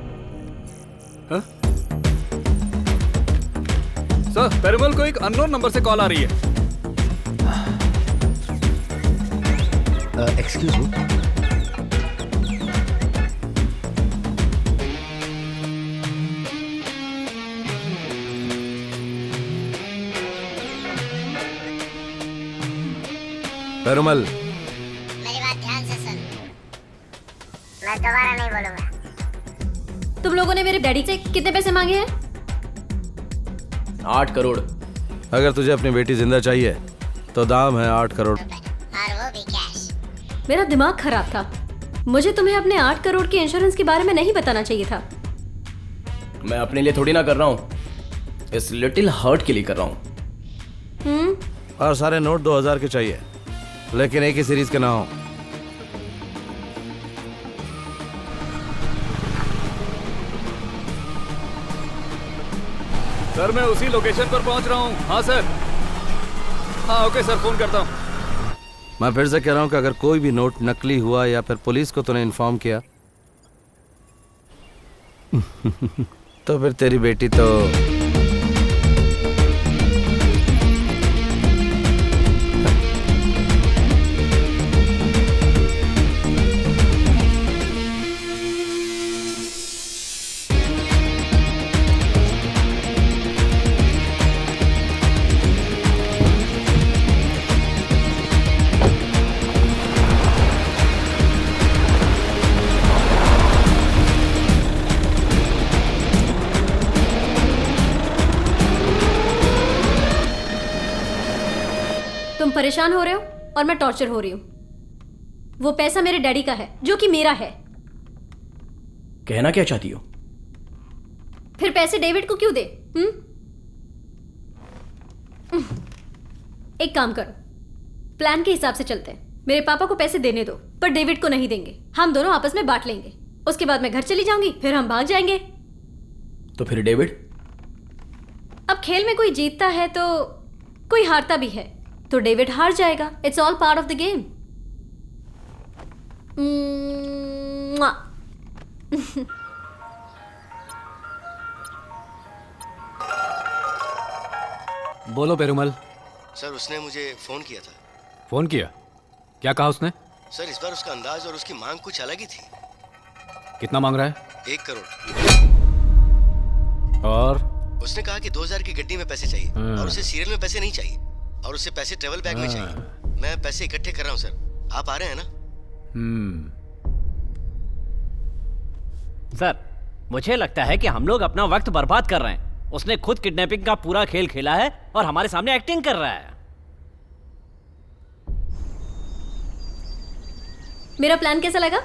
सर पेरुमल को एक अननोन नंबर से कॉल आ रही है। Excuse me. पेरुमल, मेरी बात ध्यान से सुन, मैं दोबारा नहीं बोलूंगा। तुम लोगों ने मेरे डैडी से कितने पैसे मांगे हैं? 8 करोड़। अगर तुझे अपनी बेटी जिंदा चाहिए तो दाम है 8 करोड़। और वो भी कैश। मेरा दिमाग खराब था। मुझे तुम्हें अपने 8 करोड़ के इंश्योरेंस के बारे में नहीं बताना चाहिए था। मैं अपने लिए थोड़ी ना कर रहा हूँ, इस लिटिल हर्ट के लिए कर रहा हूँ। और सारे नोट 2000 के चाहिए, लेकिन एक ही सीरीज के ना हो। सर मैं उसी लोकेशन पर पहुंच रहा हूँ। हाँ सर। हाँ ओके सर, फोन करता हूँ। मैं फिर से कह रहा हूं कि अगर कोई भी नोट नकली हुआ या फिर पुलिस को तूने इन्फॉर्म किया तो फिर तेरी बेटी तो परेशान हो रहे हो और मैं टॉर्चर हो रही हूं। वो पैसा मेरे डैडी का है जो कि मेरा है। कहना क्या चाहती हो? फिर पैसे डेविड को क्यों दे? एक काम करो, प्लान के हिसाब से चलते हैं। मेरे पापा को पैसे देने दो पर डेविड को नहीं देंगे। हम दोनों आपस में बांट लेंगे। उसके बाद मैं घर चली जाऊंगी, फिर हम भाग जाएंगे। तो फिर डेविड? अब खेल में कोई जीतता है तो कोई हारता भी है, तो डेविड हार जाएगा। It's all part of the game. बोलो पेरुमल। सर उसने मुझे फोन किया था। फोन किया? क्या कहा उसने? सर इस बार उसका अंदाज और उसकी मांग कुछ अलग ही थी। कितना मांग रहा है? 1 करोड़। और उसने कहा कि 2000 की गड्डी में पैसे चाहिए और उसे सीरियल में पैसे नहीं चाहिए और उससे पैसे ट्रेवल बैग में चाहिए। मैं पैसे इकट्ठे कर रहा हूँ सर, आप आ रहे हैं ना? सर मुझे लगता है कि हम लोग अपना वक्त बर्बाद कर रहे हैं। उसने खुद किडनैपिंग का पूरा खेल खेला है और हमारे सामने एक्टिंग कर रहा है। मेरा प्लान कैसा लगा?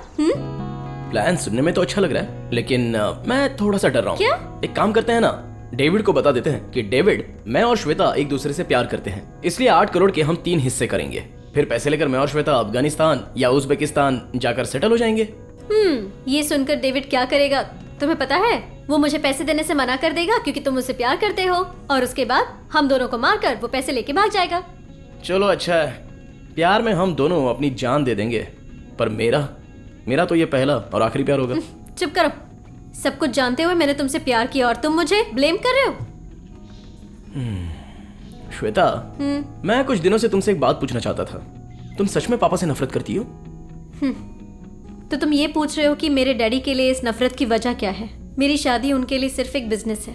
प्लान सुनने में तो अच्छा लग रहा है, लेकिन मैं थोड़ा सा डर रहा हूँ। क्या? एक काम करते हैं ना, डेविड को बता देते हैं कि डेविड, मैं और श्वेता एक दूसरे से प्यार करते हैं, इसलिए 8 करोड़ के हम 3 हिस्से करेंगे। फिर पैसे लेकर मैं और श्वेता अफगानिस्तान या उज्बेकिस्तान जाकर सेटल हो जाएंगे। ये सुनकर डेविड क्या करेगा तुम्हें पता है? वो मुझे पैसे देने से मना कर देगा क्योंकि तुम मुझसे प्यार करते हो, और उसके बाद हम दोनों को मारकर वो पैसे लेके भाग जाएगा। चलो अच्छा है, प्यार में हम दोनों अपनी जान दे देंगे, पर मेरा तो ये पहला और आखिरी प्यार होगा। चुप करो। सब कुछ जानते हुए मैंने तुमसे प्यार किया और तुम मुझे ब्लेम कर रहे हो। श्वेता, मैं कुछ दिनों से तुमसे एक बात पूछना चाहता था। तुम सच में पापा से नफरत करती हो? तो तुम ये पूछ रहे हो कि मेरे डैडी के लिए इस नफरत की वजह क्या है? मेरी शादी उनके लिए सिर्फ एक बिजनेस है।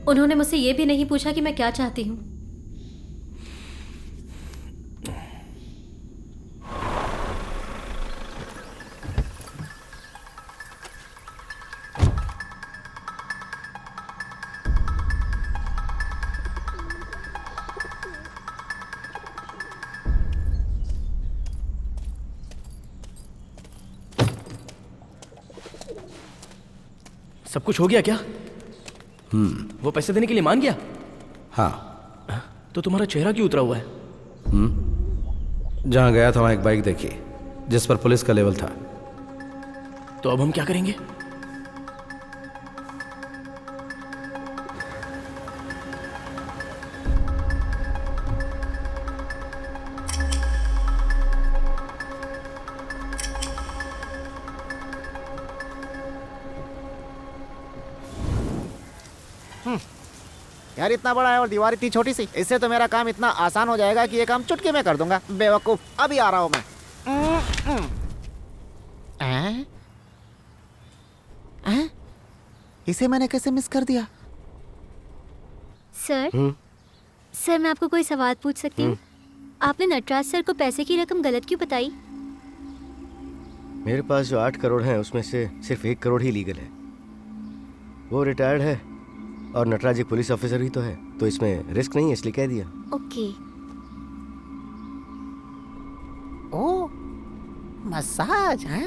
उन्होंने मुझसे ये भी नहीं पूछा कि मैं क्या चाहती हूँ। सब कुछ हो गया क्या? वो पैसे देने के लिए मान गया? हाँ। तो तुम्हारा चेहरा क्यों उतरा हुआ है? जहां गया था वहां एक बाइक देखी जिस पर पुलिस का लेवल था। तो अब हम क्या करेंगे? यार इतना बड़ा है और दीवार इतनी छोटी सी, इससे तो मेरा काम इतना आसान हो जाएगा कि ये काम चुटकी में कर दूंगा। बेवकूफ, अभी आ रहा हूं मैं। इसे मैंने कैसे मिस कर दिया? सर सर मैं आपको कोई सवाल पूछ सकती हूँ? आपने नटराज सर को पैसे की रकम गलत क्यों बताई? मेरे पास जो 8 करोड़ हैं उसमें से सिर्फ 1 करोड़ ही लीगल है। वो रिटायर्ड है और नटराज एक पुलिस ऑफिसर ही तो है, तो इसमें रिस्क नहीं है, इसलिए कह दिया। ओके। ओ मसाज है।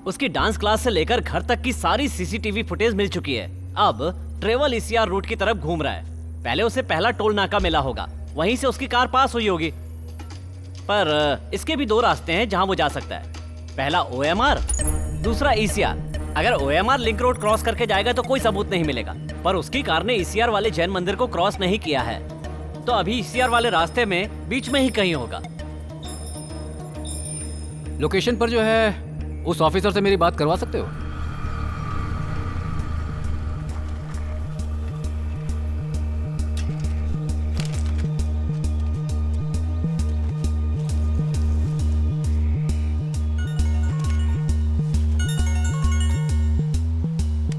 उसकी डांस क्लास से लेकर घर तक की सारी सीसीटीवी फुटेज मिल चुकी है। अब ट्रेवल ईसीआर रूट की तरफ घूम रहा है। पहले उसे पहला टोल नाका मिला होगा, वहीं से उसकी कार पास हुई होगी। पर इसके भी 2 रास्ते हैं जहां वो जा सकता है। पहला ओएमआर, दूसरा ईसीआर। अगर ओएमआर लिंक रोड क्रॉस करके जाएगा तो कोई सबूत नहीं मिलेगा, पर उसकी कार ने ईसीआर वाले जैन मंदिर को क्रॉस नहीं किया है, तो अभी ईसीआर वाले रास्ते में बीच में ही कहीं होगा। लोकेशन पर जो है उस ऑफिसर से मेरी बात करवा सकते हो?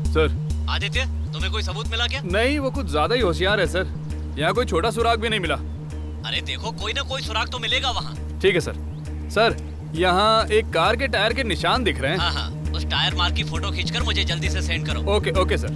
सर आदित्य, तुम्हें कोई सबूत मिला क्या? नहीं, वो कुछ ज्यादा ही होशियार है सर। यहाँ कोई छोटा सुराग भी नहीं मिला। अरे देखो, कोई ना कोई सुराग तो मिलेगा वहाँ। ठीक है सर। सर, यहाँ एक कार के टायर के निशान दिख रहे हैं। हाँ हाँ, उस टायर मार्क की फोटो खींचकर मुझे जल्दी से सेंड करो। Okay okay sir.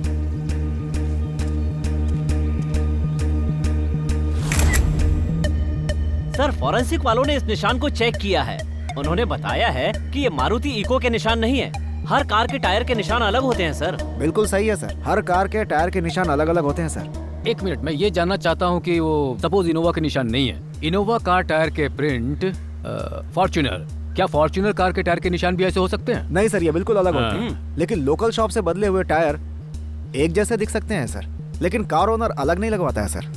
Sir, forensic वालों ने इस निशान को चेक किया है। उन्होंने बताया है कि ये मारुति इको के निशान नहीं है। हर कार के टायर के निशान अलग होते हैं सर। बिल्कुल सही है सर, हर कार के टायर के निशान अलग अलग होते हैं सर। एक मिनट, मैं ये जानना चाहता हूँ कि वो सपोज इनोवा के निशान नहीं है, इनोवा कार टायर के प्रिंट फॉर्च्यूनर, क्या फॉर्च्यूनर कार के टायर के निशान भी ऐसे हो सकते हैं? नहीं सर, ये बिल्कुल अलग होते हैं। लेकिन लोकल शॉप से बदले हुए टायर एक जैसे दिख सकते हैं सर, लेकिन कार ओनर अलग नहीं लगवाता है सर।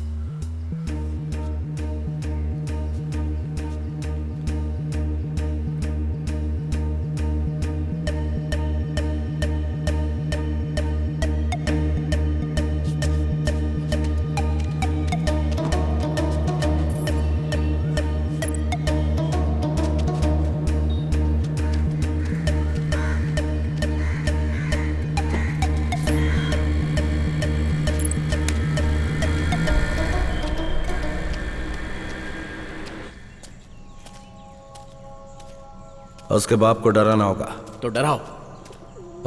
उसके बाप को डराना होगा। तो डराओ।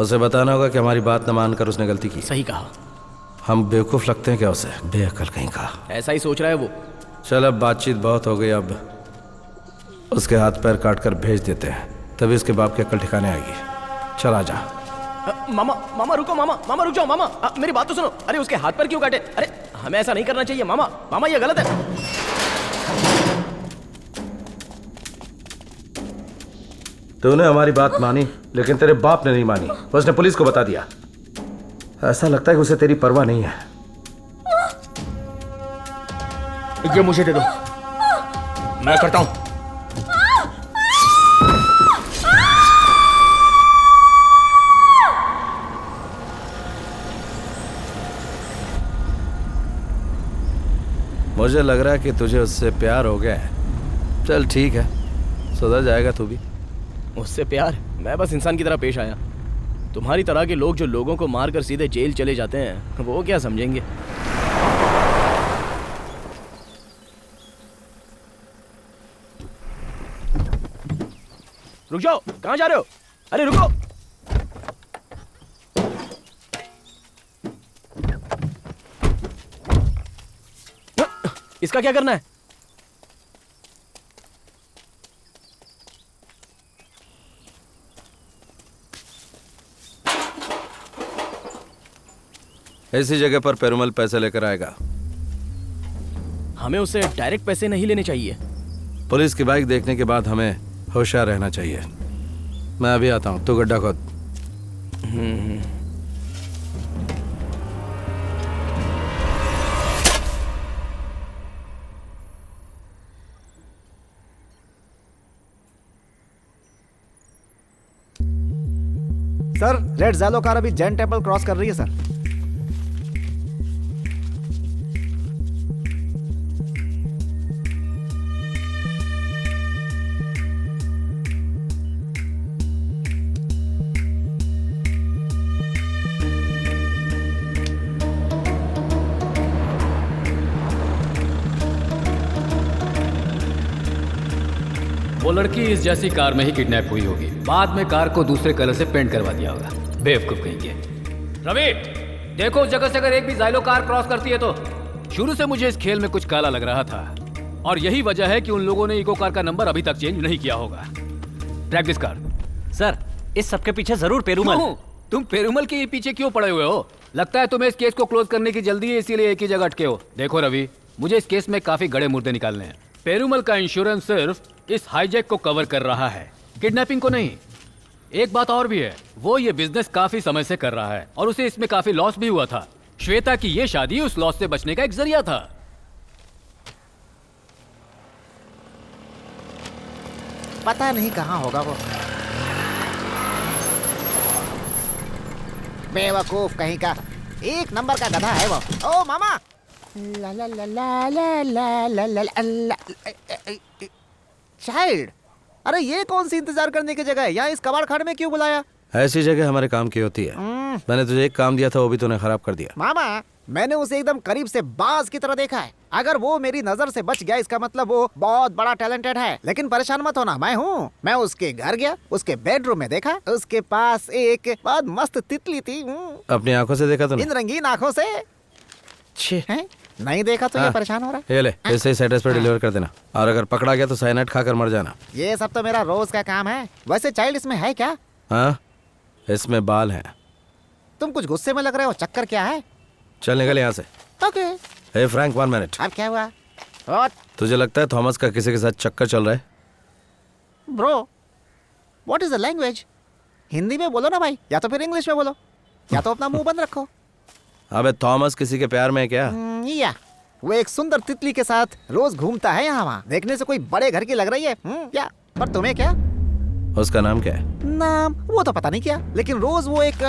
उसे बताना होगा कि हमारी बात न मानकर उसने गलती की। सही कहा। हम बेवकूफ लगते हैं क्या उसे? बेअकल कहीं का। ऐसा ही सोच रहा है वो। चल, अब बातचीत बहुत हो गई, अब उसके हाथ पैर काट कर भेज देते हैं, तभी उसके बाप की अक्ल ठिकाने आएगी। चल आजा। मामा मामा रुको, मामा रुक जाओ मामा। मेरी बात तो सुनो। अरे उसके हाथ पैर क्यों काटे? अरे हमें ऐसा नहीं करना चाहिए मामा। मामा ये गलत है। तूने हमारी बात मानी, लेकिन तेरे बाप ने नहीं मानी। उसने पुलिस को बता दिया। ऐसा लगता है कि उसे तेरी परवाह नहीं है। ये मुझे दे दो, मैं करता हूं। मुझे लग रहा है कि तुझे उससे प्यार हो गया है। चल ठीक है, सुधर जाएगा तू भी। उससे प्यार? मैं बस इंसान की तरह पेश आया। तुम्हारी तरह के लोग जो लोगों को मारकर सीधे जेल चले जाते हैं, वो क्या समझेंगे? रुक जाओ, कहां जा रहे हो? अरे रुको। इसका क्या करना है? ऐसी जगह पर पेरुमल पैसे लेकर आएगा। हमें उससे डायरेक्ट पैसे नहीं लेने चाहिए। पुलिस की बाइक देखने के बाद हमें होशियार रहना चाहिए। मैं अभी आता हूं, तू गड्ढा खोद। सर, रेड ज़ैलो कार अभी जैन टेम्पल क्रॉस कर रही है सर। वो लड़की इस जैसी कार में ही किडनैप हुई होगी। बाद में कार को दूसरे कलर से पेंट करवा दिया होगा। बेवकूफ कहीं के। रवि, देखो उस जगह से अगर एक भी ज़ाइलो कार क्रॉस करती है तो। शुरू से मुझे इस खेल में कुछ काला लग रहा था, और यही वजह है कि उन लोगों ने इको कार का नंबर अभी तक चेंज नहीं किया होगा। Track this car. सर, इस सबके पीछे जरूर पेरुमल। तुम पेरुमल के पीछे क्यों पड़े हुए हो? लगता है तुम्हें इस केस को क्लोज करने की जल्दी है, इसीलिए एक ही जगह अटके हो। देखो रवि, मुझे इस केस में काफी गड़े मुर्दे निकालने हैं। पेरुमल का इंश्योरेंस सिर्फ इस हाईजैक को कवर कर रहा है, किडनैपिंग को नहीं। एक बात और भी है, वो ये बिजनेस काफी समय से कर रहा है और उसे इसमें काफी लॉस भी हुआ था। श्वेता की ये शादी उस लॉस से बचने का एक जरिया था। पता नहीं कहाँ होगा वो। बेवकूफ कहीं का, एक नंबर का गधा है वो। ओ मामा, ला ला ला ला ला ला ला ला ला। चाइल्ड, अरे ये कौन सी इंतजार करने की जगह है? यहाँ इस कबाड़ खाने में क्यों बुलाया? ऐसी जगह हमारे काम की होती है। मैंने तुझे एक काम दिया था, वो भी तूने खराब कर दिया। मामा, मैंने उसे एकदम करीब से बाज की तरह देखा है। अगर वो मेरी नजर से बच गया, इसका मतलब वो बहुत बड़ा टैलेंटेड है। लेकिन परेशान मत होना, मैं हूँ। मैं उसके घर गया, उसके बेडरूम में देखा, उसके पास एक बहुत मस्त तितली थी। अपनी आंखों से देखा तूने? इन रंगीन आंखों से। हैं? नहीं देखा तो ये परेशान हो रहा है। ये ले, इसे इस एड्रेस पर डिलीवर कर देना, और अगर पकड़ा गया तो साइनाइड खाकर मर जाना। ये सब तो मेरा रोज का काम है। वैसे चाइल्ड, इसमें है क्या? हाँ, इसमें बाल हैं। तुम कुछ गुस्से में लग रहे हो, चक्कर क्या है? चल निकल यहाँ से। ओके। हे फ्रैंक, 1 मिनट। अब क्या हुआ? और तुझे लगता है थॉमस का किसी के साथ चक्कर चल रहा है? Bro, what is the language? Hindi में बोलो ना भाई, या तो फिर इंग्लिश में बोलो, या तो अपना मुंह बंद रखो। अबे थॉमस किसी के प्यार में है क्या? या वो एक सुंदर तितली के साथ रोज घूमता है यहाँ वहाँ। देखने से कोई बड़े घर की लग रही है। क्या? पर तुम्हें क्या? उसका नाम क्या है? नाम वो तो पता नहीं क्या, लेकिन रोज वो एक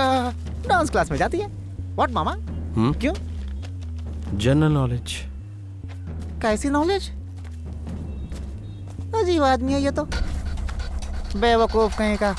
डांस क्लास में जाती है। व्हाट मामा? क्यों? General knowledge. कैसी नॉलेज? अजीब आदमी है ये तो, बेवकूफ कहीं का।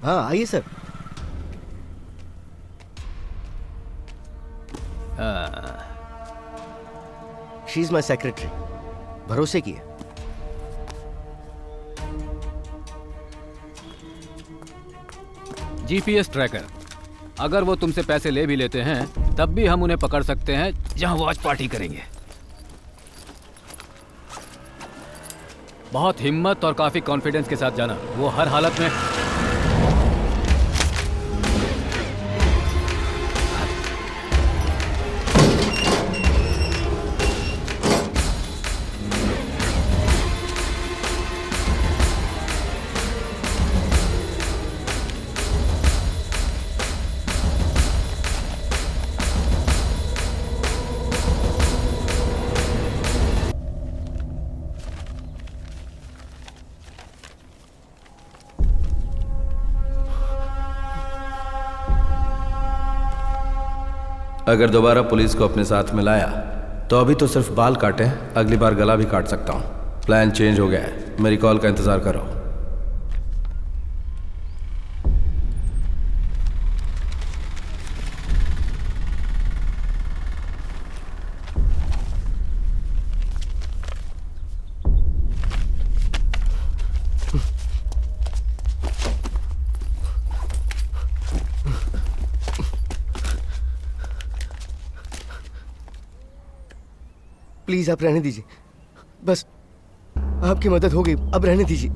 हाँ आइए sir. She is my secretary, भरोसे की है। जीपीएस ट्रैकर, अगर वो तुमसे पैसे ले भी लेते हैं तब भी हम उन्हें पकड़ सकते हैं जहां वो आज पार्टी करेंगे। बहुत हिम्मत और काफी कॉन्फिडेंस के साथ जाना, वो हर हालत में। अगर दोबारा पुलिस को अपने साथ में लाया तो अभी तो सिर्फ बाल काटे, अगली बार गला भी काट सकता हूँ। प्लान चेंज हो गया है, मेरी कॉल का इंतजार करो। प्लीज आप रहने दीजिए, बस आपकी मदद हो गई, अब रहने दीजिए।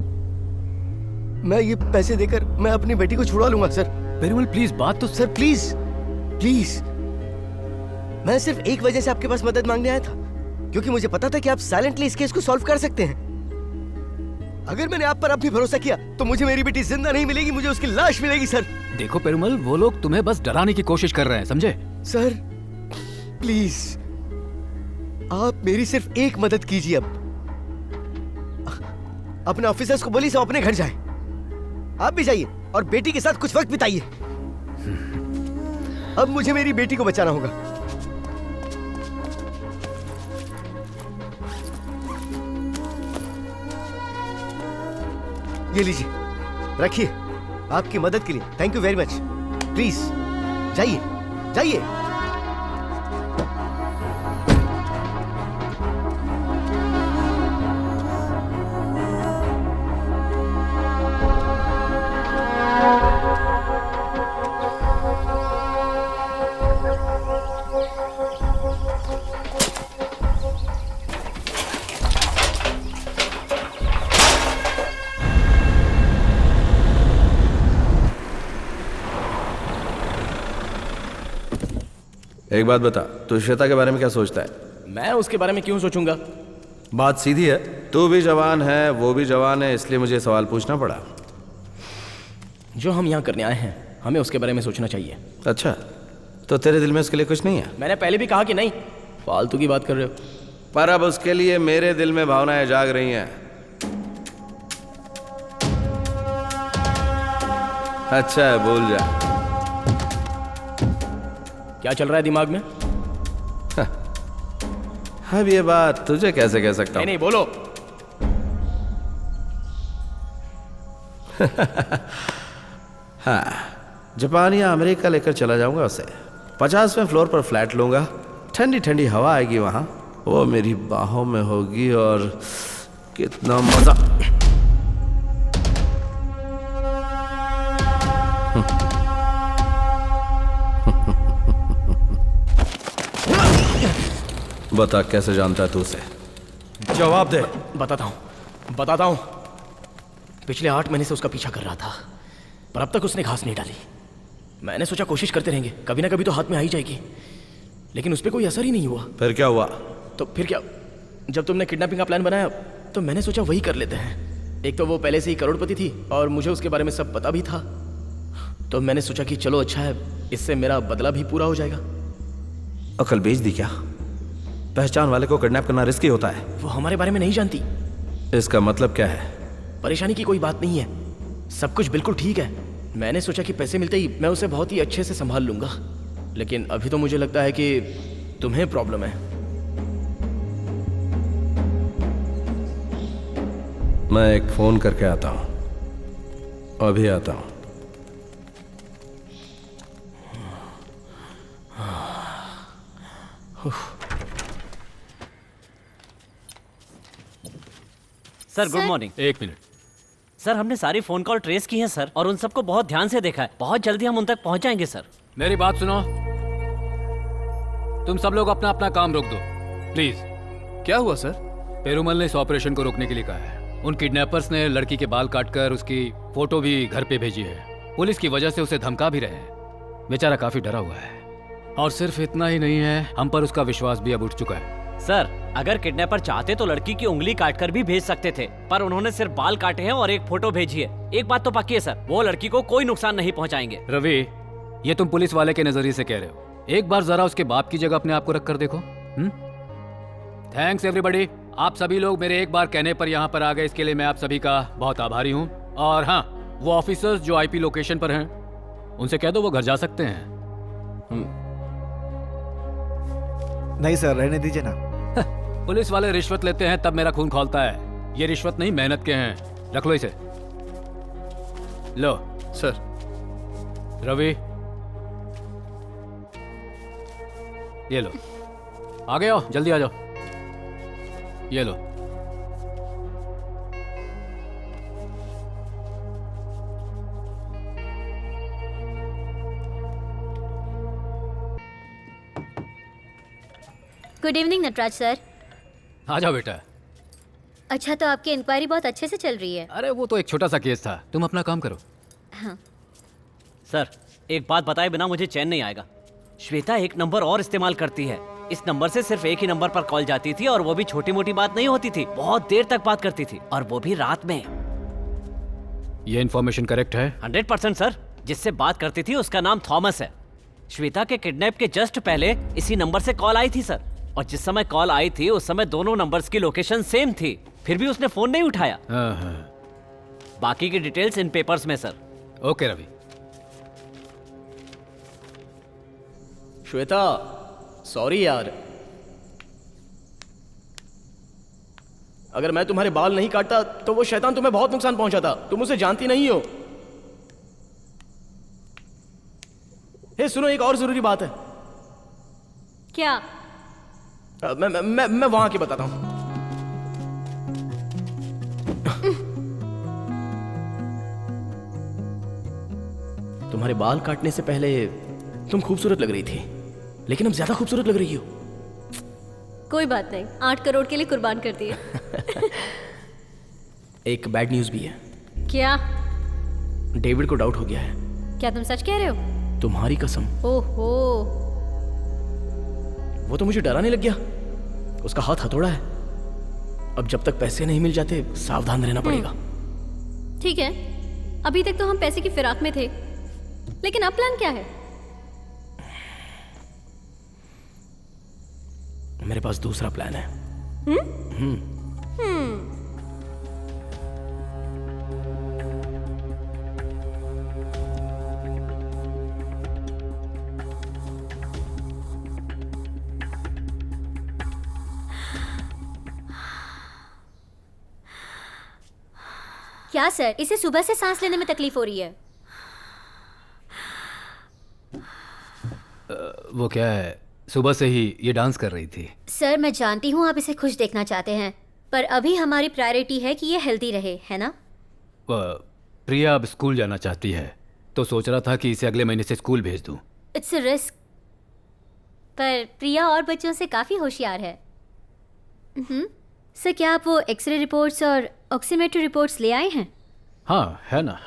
मैं ये पैसे देकर मैं अपनी बेटी को छुड़ा लूंगा सर। पेरुमल प्लीज, बात तो सर प्लीज प्लीज। मैं सिर्फ एक वजह से आपके पास मदद मांगने आया था, क्योंकि मुझे पता था कि आप साइलेंटली इस केस को सॉल्व कर सकते हैं। अगर मैंने आप पर अब भी भरोसा किया तो मुझे मेरी बेटी जिंदा नहीं मिलेगी, मुझे उसकी लाश मिलेगी सर। देखो पेरुमल, वो लोग तुम्हें बस डराने की कोशिश कर रहे हैं, समझे? सर प्लीज आप मेरी सिर्फ एक मदद कीजिए। अब अपने ऑफिसर्स को बोलिए सब अपने घर जाएं। आप भी जाइए और बेटी के साथ कुछ वक्त बिताइए। अब मुझे मेरी बेटी को बचाना होगा। ये लीजिए, रखिए, आपकी मदद के लिए thank you very much. Please जाइए जाइए। एक बात बता, तू श्वेता के बारे में क्या सोचता है? मैं उसके बारे में क्यों सोचूंगा? बात सीधी है, तू भी जवान है, वो भी जवान है, इसलिए मुझे सवाल पूछना पड़ा। जो हम यहाँ करने आए हैं, हमें उसके बारे में सोचना चाहिए। अच्छा, तो तेरे दिल में उसके लिए कुछ नहीं है? मैंने पहले भी कहा कि नहीं, फालतू की बात कर रहे हो। पर अब उसके लिए मेरे दिल में भावनाएं जाग रही हैं। अच्छा है, बोल जा। क्या चल रहा है दिमाग में? अब ये बात तुझे कैसे कह सकता हूं? नहीं बोलो। हाँ, जापान या अमेरिका लेकर चला जाऊंगा उसे। 50वें फ्लोर पर फ्लैट लूंगा, ठंडी ठंडी हवा आएगी वहां, वो मेरी बाहों में होगी और कितना मजा। बता, कैसे जानता है तू उसे? जवाब दे। बताता हूं। पिछले 8 महीने से उसका पीछा कर रहा था, पर अब तक उसने घास नहीं डाली। मैंने सोचा कोशिश करते रहेंगे, कभी ना कभी तो हाथ में आ ही जाएगी, लेकिन उस पर कोई असर ही नहीं हुआ। फिर क्या हुआ? तो फिर क्या, जब तुमने किडनैपिंग का प्लान बनाया तो मैंने सोचा वही कर लेते हैं। एक तो वो पहले से ही करोड़पति थी और मुझे उसके बारे में सब पता भी था, तो मैंने सोचा कि चलो अच्छा है, इससे मेरा बदला भी पूरा हो जाएगा। अकल बेच दी क्या? पहचान वाले को किडनैप करना रिस्की होता है। वो हमारे बारे में नहीं जानती। इसका मतलब क्या है? परेशानी की कोई बात नहीं है, सब कुछ बिल्कुल ठीक है। मैंने सोचा कि पैसे मिलते ही मैं उसे बहुत ही अच्छे से संभाल लूंगा, लेकिन अभी तो मुझे लगता है कि तुम्हें प्रॉब्लम है। मैं एक फोन करके आता हूं, अभी आता हूं। Sir good morning. 1 minute sir, हमने सारी फोन कॉल ट्रेस की हैं सर, और उन सबको बहुत ध्यान से देखा है। बहुत जल्दी हम उन तक पहुंच जाएंगे सर। मेरी बात सुनो, तुम सब लोग अपना अपना काम रोक दो प्लीज। क्या हुआ सर? पेरुमल ने इस ऑपरेशन को रोकने के लिए कहा है। उन किडनैपर्स ने लड़की के बाल काटकर उसकी फोटो भी घर पे भेजी है। पुलिस की वजह से उसे धमका भी रहे हैं। बेचारा काफी डरा हुआ है। और सिर्फ इतना ही नहीं है, हम पर उसका विश्वास भी अब उठ चुका है। सर, अगर किडनैपर चाहते तो लड़की की उंगली काटकर भी भेज सकते थे, पर उन्होंने सिर्फ बाल काटे हैं और एक फोटो भेजी है। एक बात तो पक्की है सर, वो लड़की को कोई नुकसान नहीं पहुंचाएंगे। रवि, ये तुम पुलिस वाले के नजरिए से कह रहे हो। एक बार जरा उसके बाप की जगह अपने आप को रख कर देखो। Thanks everybody. आप सभी लोग मेरे एक बार कहने पर यहाँ पर आ गए, इसके लिए मैं आप सभी का बहुत आभारी हूँ। और हाँ, वो ऑफिसर्स जो आईपी लोकेशन पर हैं, उनसे कह दो वो घर जा सकते हैं। नहीं सर, रहने दीजिए ना। पुलिस वाले रिश्वत लेते हैं तब मेरा खून खौलता है। ये रिश्वत नहीं, मेहनत के हैं। रख लो इसे। लो सर। रवि, ये लो। आगे आओ, जल्दी आ जाओ। ये लो। Good evening Nataraj sir. आ जाओ बेटा। अच्छा, तो आपकी इंक्वायरी बहुत अच्छे से चल रही है। अरे वो तो एक छोटा सा केस था, तुम अपना काम करो। हाँ। सर, एक बात बताए बिना मुझे चैन नहीं आएगा। श्वेता एक नंबर और इस्तेमाल करती है। इस नंबर से सिर्फ एक ही नंबर पर कॉल जाती थी, और वो भी छोटी मोटी बात नहीं होती थी, बहुत देर तक बात करती थी, और वो भी रात में। ये इन्फॉर्मेशन करेक्ट है? 100% सर। जिससे बात करती थी उसका नाम थॉमस है। श्वेता के किडनैप के जस्ट पहले इसी नंबर से कॉल आई थी सर, और जिस समय कॉल आई थी उस समय दोनों नंबर्स की लोकेशन सेम थी, फिर भी उसने फोन नहीं उठाया। बाकी की डिटेल्स इन पेपर्स में sir. Okay Ravi. Shweta, sorry यार, अगर मैं तुम्हारे बाल नहीं काटता तो वो शैतान तुम्हें बहुत नुकसान पहुंचाता। तुम उसे जानती नहीं हो। हे सुनो, एक और जरूरी बात है। क्या? मैं वहां के बताता हूं। तुम्हारे बाल काटने से पहले तुम खूबसूरत लग रही थी, लेकिन अब ज्यादा खूबसूरत लग रही हो। कोई बात नहीं, 8 करोड़ के लिए कुर्बान कर दिए। एक बैड न्यूज भी है। क्या? डेविड को डाउट हो गया है। क्या तुम सच कह रहे हो? तुम्हारी कसम। ओहो, वो तो मुझे डराने लग गया। उसका हाथ हथौड़ा है। अब जब तक पैसे नहीं मिल जाते सावधान रहना पड़ेगा। ठीक है, अभी तक तो हम पैसे की फिराक में थे, लेकिन अब प्लान क्या है? मेरे पास दूसरा प्लान है। क्या सर, इसे सुबह से सांस लेने में तकलीफ हो रही है? वो क्या है, सुबह से ही ये डांस कर रही थी। सर मैं जानती हूँ आप इसे खुश देखना चाहते हैं, पर अभी हमारी प्रायोरिटी है कि ये हेल्दी रहे, है ना? प्रिया अब स्कूल जाना चाहती है, तो सोच रहा था कि इसे अगले महीने से स्कूल भेज दूं। इट्स अ रिस्क, पर प्रिया और बच्चों से काफ़ी होशियार है। सर क्या आप वो एक्सरे रिपोर्ट्स और ऑक्सीमेट्री रिपोर्ट्स ले आए हैं? हाँ है ना।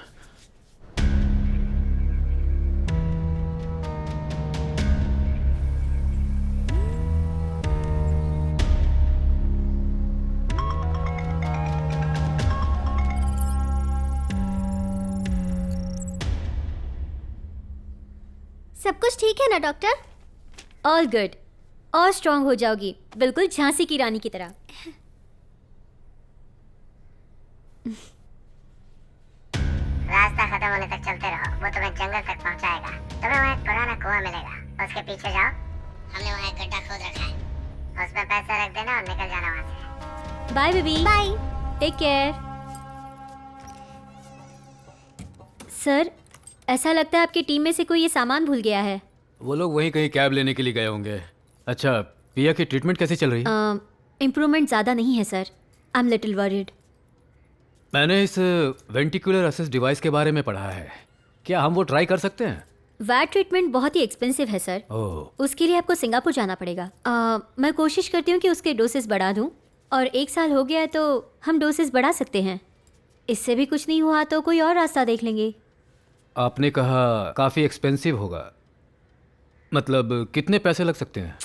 सब कुछ ठीक है ना डॉक्टर? ऑल गुड, और स्ट्रांग हो जाओगी, बिल्कुल झांसी की रानी की तरह। रास्ता खत्म होने तक चलते रहो, वो तुम्हें जंगल तक पहुंचाएगा। तुम्हें वहाँ एक पुराना कुआं मिलेगा, उसके पीछे जाओ। हमने वहाँ एक गड्ढा खोद रखा है, उसमें पैसे रख देना और निकल जाना वहाँ से। Bye baby. Bye, take care. Sir ऐसा लगता है आपकी टीम में से कोई ये सामान भूल गया है। वो लोग वहीं कहीं कैब लेने के लिए गए होंगे। अच्छा, पिया की ट्रीटमेंट कैसी चल रही है? इम्प्रूवमेंट ज़्यादा नहीं है sir, I am little worried. मैंने इस वेंटिकुलर असिस्ट डिवाइस के बारे में पढ़ा है, क्या हम वो ट्राई कर सकते हैं? वैट ट्रीटमेंट बहुत ही एक्सपेंसिव है सर। उसके लिए आपको सिंगापुर जाना पड़ेगा। मैं कोशिश करती हूँ कि उसके डोसेस बढ़ा दूँ, और 1 साल हो गया है तो हम डोसेस बढ़ा सकते हैं। इससे भी कुछ नहीं हुआ तो कोई और रास्ता देख लेंगे। आपने कहा काफ़ी एक्सपेंसिव होगा, मतलब कितने पैसे लग सकते हैं?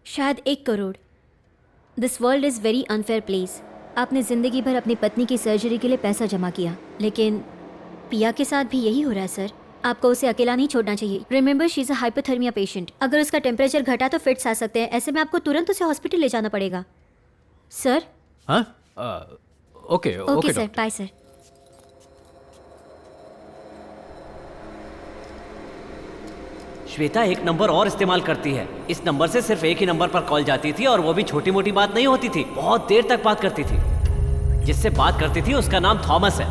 शायद 1 crore. This world is very unfair place. आपने ज़िंदगी भर अपनी पत्नी की सर्जरी के लिए पैसा जमा किया, लेकिन पिया के साथ भी यही हो रहा है सर। आपको उसे अकेला नहीं छोड़ना चाहिए। Remember she is a hypothermia patient. अगर उसका टेम्परेचर घटा तो फिट्स आ सकते हैं। ऐसे में आपको तुरंत उसे हॉस्पिटल ले जाना पड़ेगा सर। हाँ okay okay sir, bye sir. Shweta एक नंबर और इस्तेमाल करती है। इस नंबर से सिर्फ एक ही नंबर पर कॉल जाती थी, और वो भी छोटी मोटी बात नहीं होती थी, बहुत देर तक बात करती थी। जिससे बात करती थी उसका नाम थॉमस है।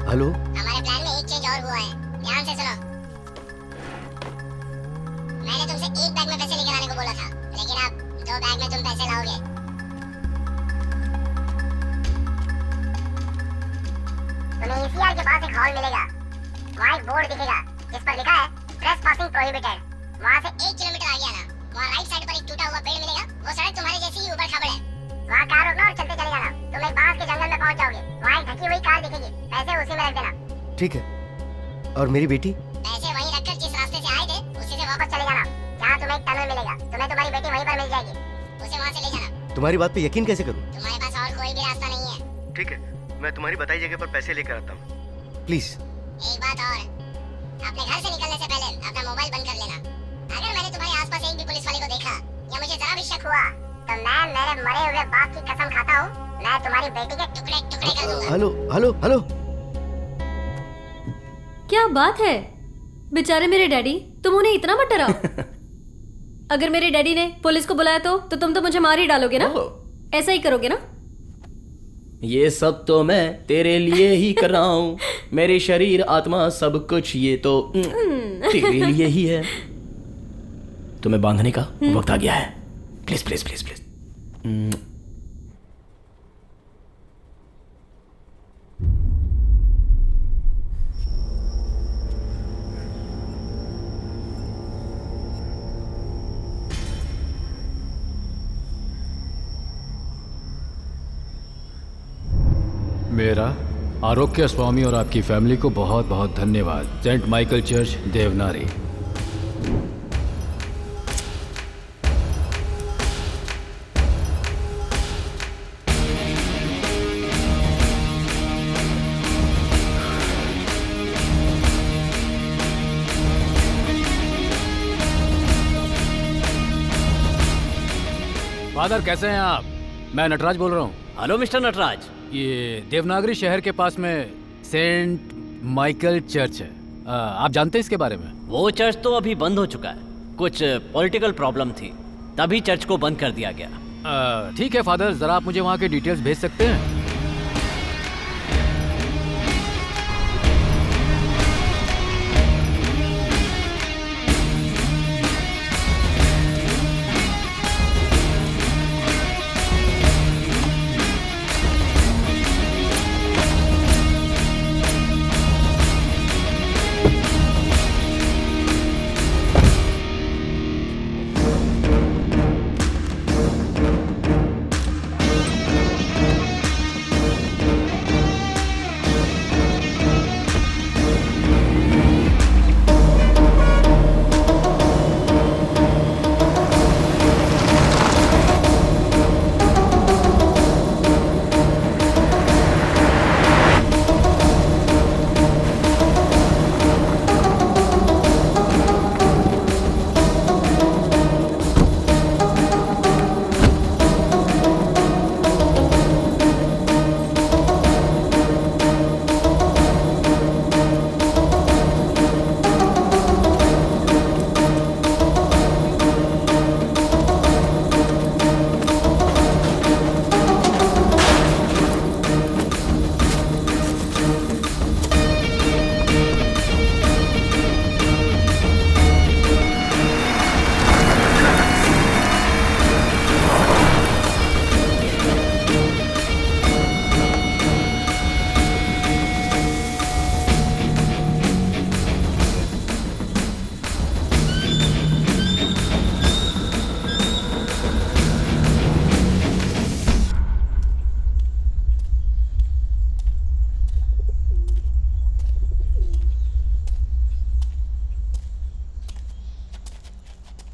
हेलो, हमारे प्लान में एक चेंज और हुआ है, ध्यान से सुनो। मैंने तुमसे एक बैग में पैसे लेकर आने को बोला था, लेकिन अब 2 बैग में तुम पैसे लाओगे। तुम्हें ईसीआर के पास एक हॉल मिलेगा, वहाँ एक बोर्ड दिखेगा जिस पर लिखा है ट्रेस पासिंग प्रोहिबिटेड। वहाँ से 1 किलोमीटर आगे आना, वहाँ राइट साइड पर एक टूटा हुआ पेड़ मिलेगा। वो सड़क तुम्हारे जैसी ही ऊबड़ खाबड़ है, वहाँ कार रोकना और चलते चले जाना। तुम एक बांस के जंगल में पहुँच जाओगे, वहाँ एक ढकी हुई कार दिखेगी, पैसे उसी में रख देना। ठीक है। और मेरी बेटी? पैसे वहीं रखकर जिस रास्ते से आए थे उसी से वापस चले जाना। जहाँ तुम्हें एक टनल मिलेगा, तुम्हें तुम्हारी बेटी वहीं पर मिल जाएगी, उसे वहाँ से ले जाना। तुम्हारी बात पे यकीन कैसे करूं? तुम्हारे पास और कोई भी रास्ता नहीं है। ठीक है, मैं तुम्हारी बताई जगह पर पैसे लेकर आता हूँ। प्लीज। एक बात और, अपने घर से निकलने से पहले अपना मोबाइल बंद कर लेना। अगर मैंने तुम्हारे आसपास एक भी पुलिस वाले को देखा या मुझे जरा भी शक हुआ तो मैं मेरे मरे हुए बाप की कसम खाता हूँ, मैं तुम्हारी बेटी के टुकड़े टुकड़े कर दूंगा। Hello hello hello. क्या बात है बेचारे मेरे डैडी, तुम उन्हें इतना मत डराओ। अगर मेरे डैडी ने पुलिस को बुलाया तो तुम तो मुझे मार ही डालोगे ना? ऐसा ही करोगे ना? ये सब तो मैं तेरे लिए ही कर रहा हूँ। मेरे शरीर आत्मा सब कुछ ये तो तेरे लिए ही है। तुम्हें बांधने का वक्त आ गया है। Please please please please. मेरा आरोग्य स्वामी और आपकी फैमिली को बहुत बहुत धन्यवाद। Saint Michael church, Devnari. Father कैसे हैं आप? मैं नटराज बोल रहा हूँ। Hello mister Nataraj. ये देवनागरी शहर के पास में सेंट माइकल चर्च है, आप जानते हैं इसके बारे में? वो चर्च तो अभी बंद हो चुका है, कुछ पॉलिटिकल प्रॉब्लम थी तभी चर्च को बंद कर दिया गया। ठीक है फादर, जरा आप मुझे वहाँ के डिटेल्स भेज सकते हैं?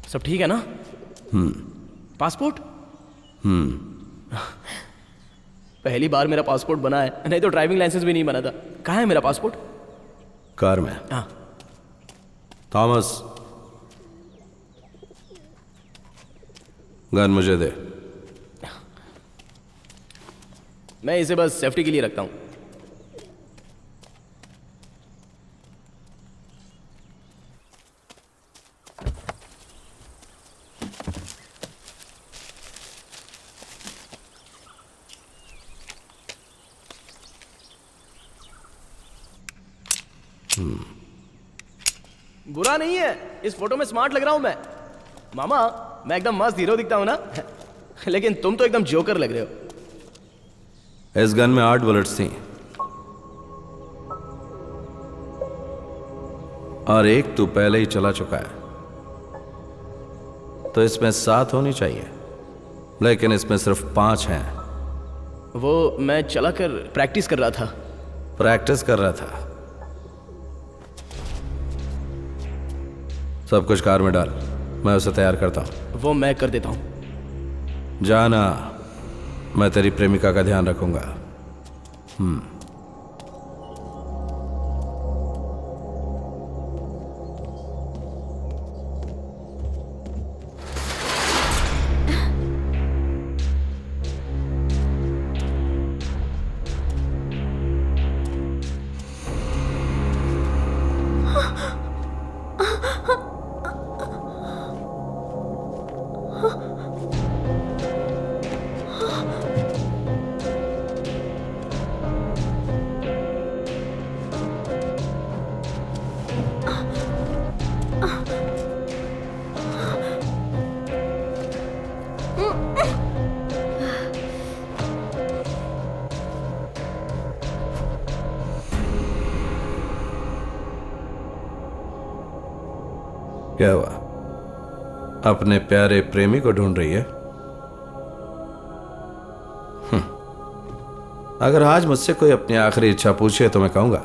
सब ठीक है ना? पासपोर्ट? पहली बार मेरा पासपोर्ट बना है, नहीं तो ड्राइविंग लाइसेंस भी नहीं बना था। कहाँ है मेरा पासपोर्ट? कार में। हाँ। थॉमस, गन मुझे दे। मैं इसे बस सेफ्टी के लिए रखता हूँ। बुरा नहीं है, इस फोटो में स्मार्ट लग रहा हूं मैं। मामा, मैं एकदम मस्त हीरो दिखता हूं ना? लेकिन तुम तो एकदम जोकर लग रहे हो। इस गन में 8 बुलेट्स थी और एक तो पहले ही चला चुका है, तो इसमें 7 होनी चाहिए, लेकिन इसमें सिर्फ 5 हैं। वो मैं चलाकर प्रैक्टिस कर रहा था। प्रैक्टिस कर रहा था? सब कुछ कार में डाल, मैं उसे तैयार करता हूं। वो मैं कर देता हूं। जाना, मैं तेरी प्रेमिका का ध्यान रखूंगा। क्या हुआ? अपने प्यारे प्रेमी को ढूंढ रही है? अगर आज मुझसे कोई अपनी आखिरी इच्छा पूछे तो मैं कहूंगा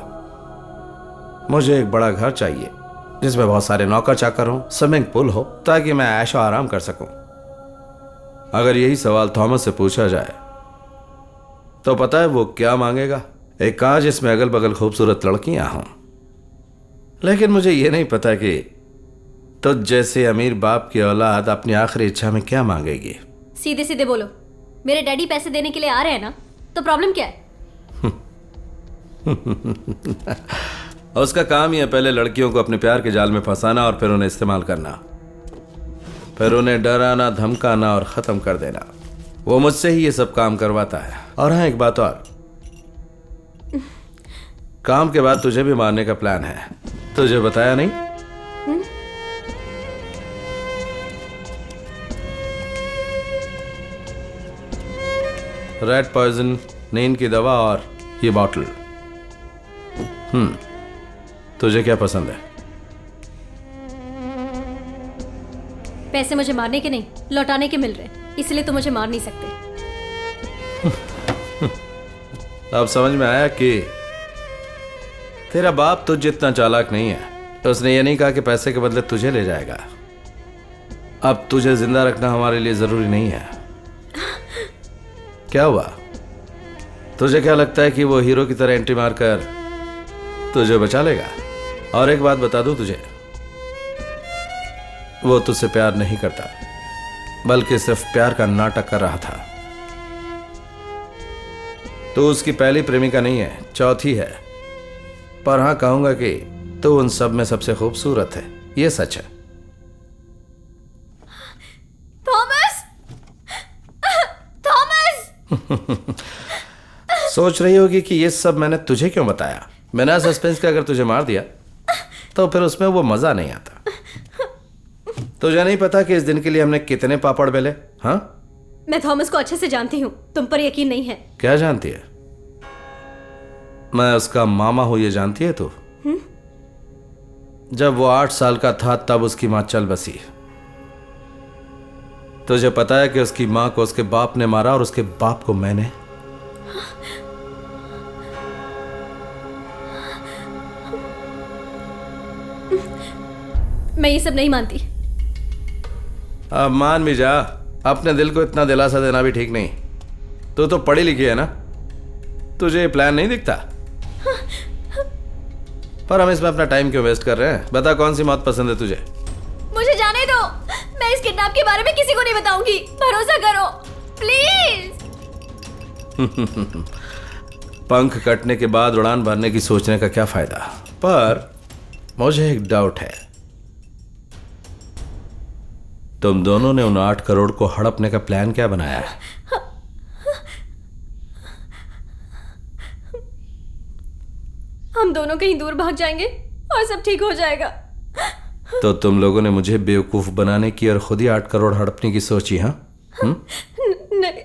मुझे एक बड़ा घर चाहिए जिसमें बहुत सारे नौकर चाकर हों, स्विमिंग पूल हो, ताकि मैं ऐशो आराम कर सकूं। अगर यही सवाल थॉमस से पूछा जाए तो पता है वो क्या मांगेगा? एक कार जिसमें अगल बगल खूबसूरत लड़कियां हों। लेकिन मुझे ये नहीं पता कि तो जैसे अमीर बाप की औलाद अपनी आखिरी इच्छा में क्या मांगेगी। सीधे सीधे बोलो, मेरे डैडी पैसे देने के लिए आ रहे हैं ना, तो प्रॉब्लम क्या है? उसका काम ही है पहले लड़कियों को अपने प्यार के जाल में फंसाना और फिर उन्हें इस्तेमाल करना, फिर उन्हें डराना, धमकाना और खत्म कर देना। वो मुझसे ही ये सब काम करवाता है। और हाँ, एक बात और, काम के बाद तुझे भी मारने का प्लान है। तुझे बताया नहीं? रेड पॉइजन, नींद की दवा और ये बॉटल। तुझे क्या पसंद है? पैसे मुझे मारने के नहीं, लौटाने के मिल रहे, इसलिए तो मुझे मार नहीं सकते। अब समझ में आया कि तेरा बाप तुझ जितना चालाक नहीं है। तो उसने ये नहीं कहा कि पैसे के बदले तुझे ले जाएगा। अब तुझे जिंदा रखना हमारे लिए जरूरी नहीं है। क्या हुआ? तुझे क्या लगता है कि वो हीरो की तरह एंट्री मारकर तुझे बचा लेगा? और एक बात बता दूं तुझे, वो तुझसे प्यार नहीं करता, बल्कि सिर्फ प्यार का नाटक कर रहा था। तो उसकी पहली प्रेमिका नहीं है, चौथी है। पर हां, कहूंगा कि तू उन सब में सबसे खूबसूरत है। ये सच है। थॉमस! थॉमस! सोच रही होगी कि ये सब मैंने तुझे क्यों बताया। बिना सस्पेंस के अगर तुझे मार दिया तो फिर उसमें वो मजा नहीं आता। तुझे नहीं पता कि इस दिन के लिए हमने कितने पापड़ बेले? हाँ, मैं थॉमस को अच्छे से जानती हूँ, तुम पर यकीन नहीं है। क्या जानती है? मैं उसका मामा हूं, ये जानती है तू? जब वो 8 साल का था तब उसकी मां चल बसी। तुझे पता है कि उसकी मां को उसके बाप ने मारा और उसके बाप को मैंने। मैं ये सब नहीं मानती। अब मान भी जा, अपने दिल को इतना दिलासा देना भी ठीक नहीं। तू तो पढ़ी लिखी है ना, तुझे ये प्लान नहीं दिखता? पर हम इसमें अपना टाइम क्यों वेस्ट कर रहे हैं? बता, कौन सी मौत पसंद है तुझे? मुझे जाने दो, मैं इस किडनैप के बारे में किसी को नहीं बताऊंगी। भरोसा करो प्लीज। पंख कटने के बाद उड़ान भरने की सोचने का क्या फायदा? पर मुझे एक डाउट है, तुम दोनों ने उन 8 करोड़ को हड़पने का प्लान क्या बनाया है? हम दोनों कहीं दूर भाग जाएंगे और सब ठीक हो जाएगा। तो तुम लोगों ने मुझे बेवकूफ बनाने की और खुद ही 8 करोड़ हड़पने की सोची? हाँ, नहीं।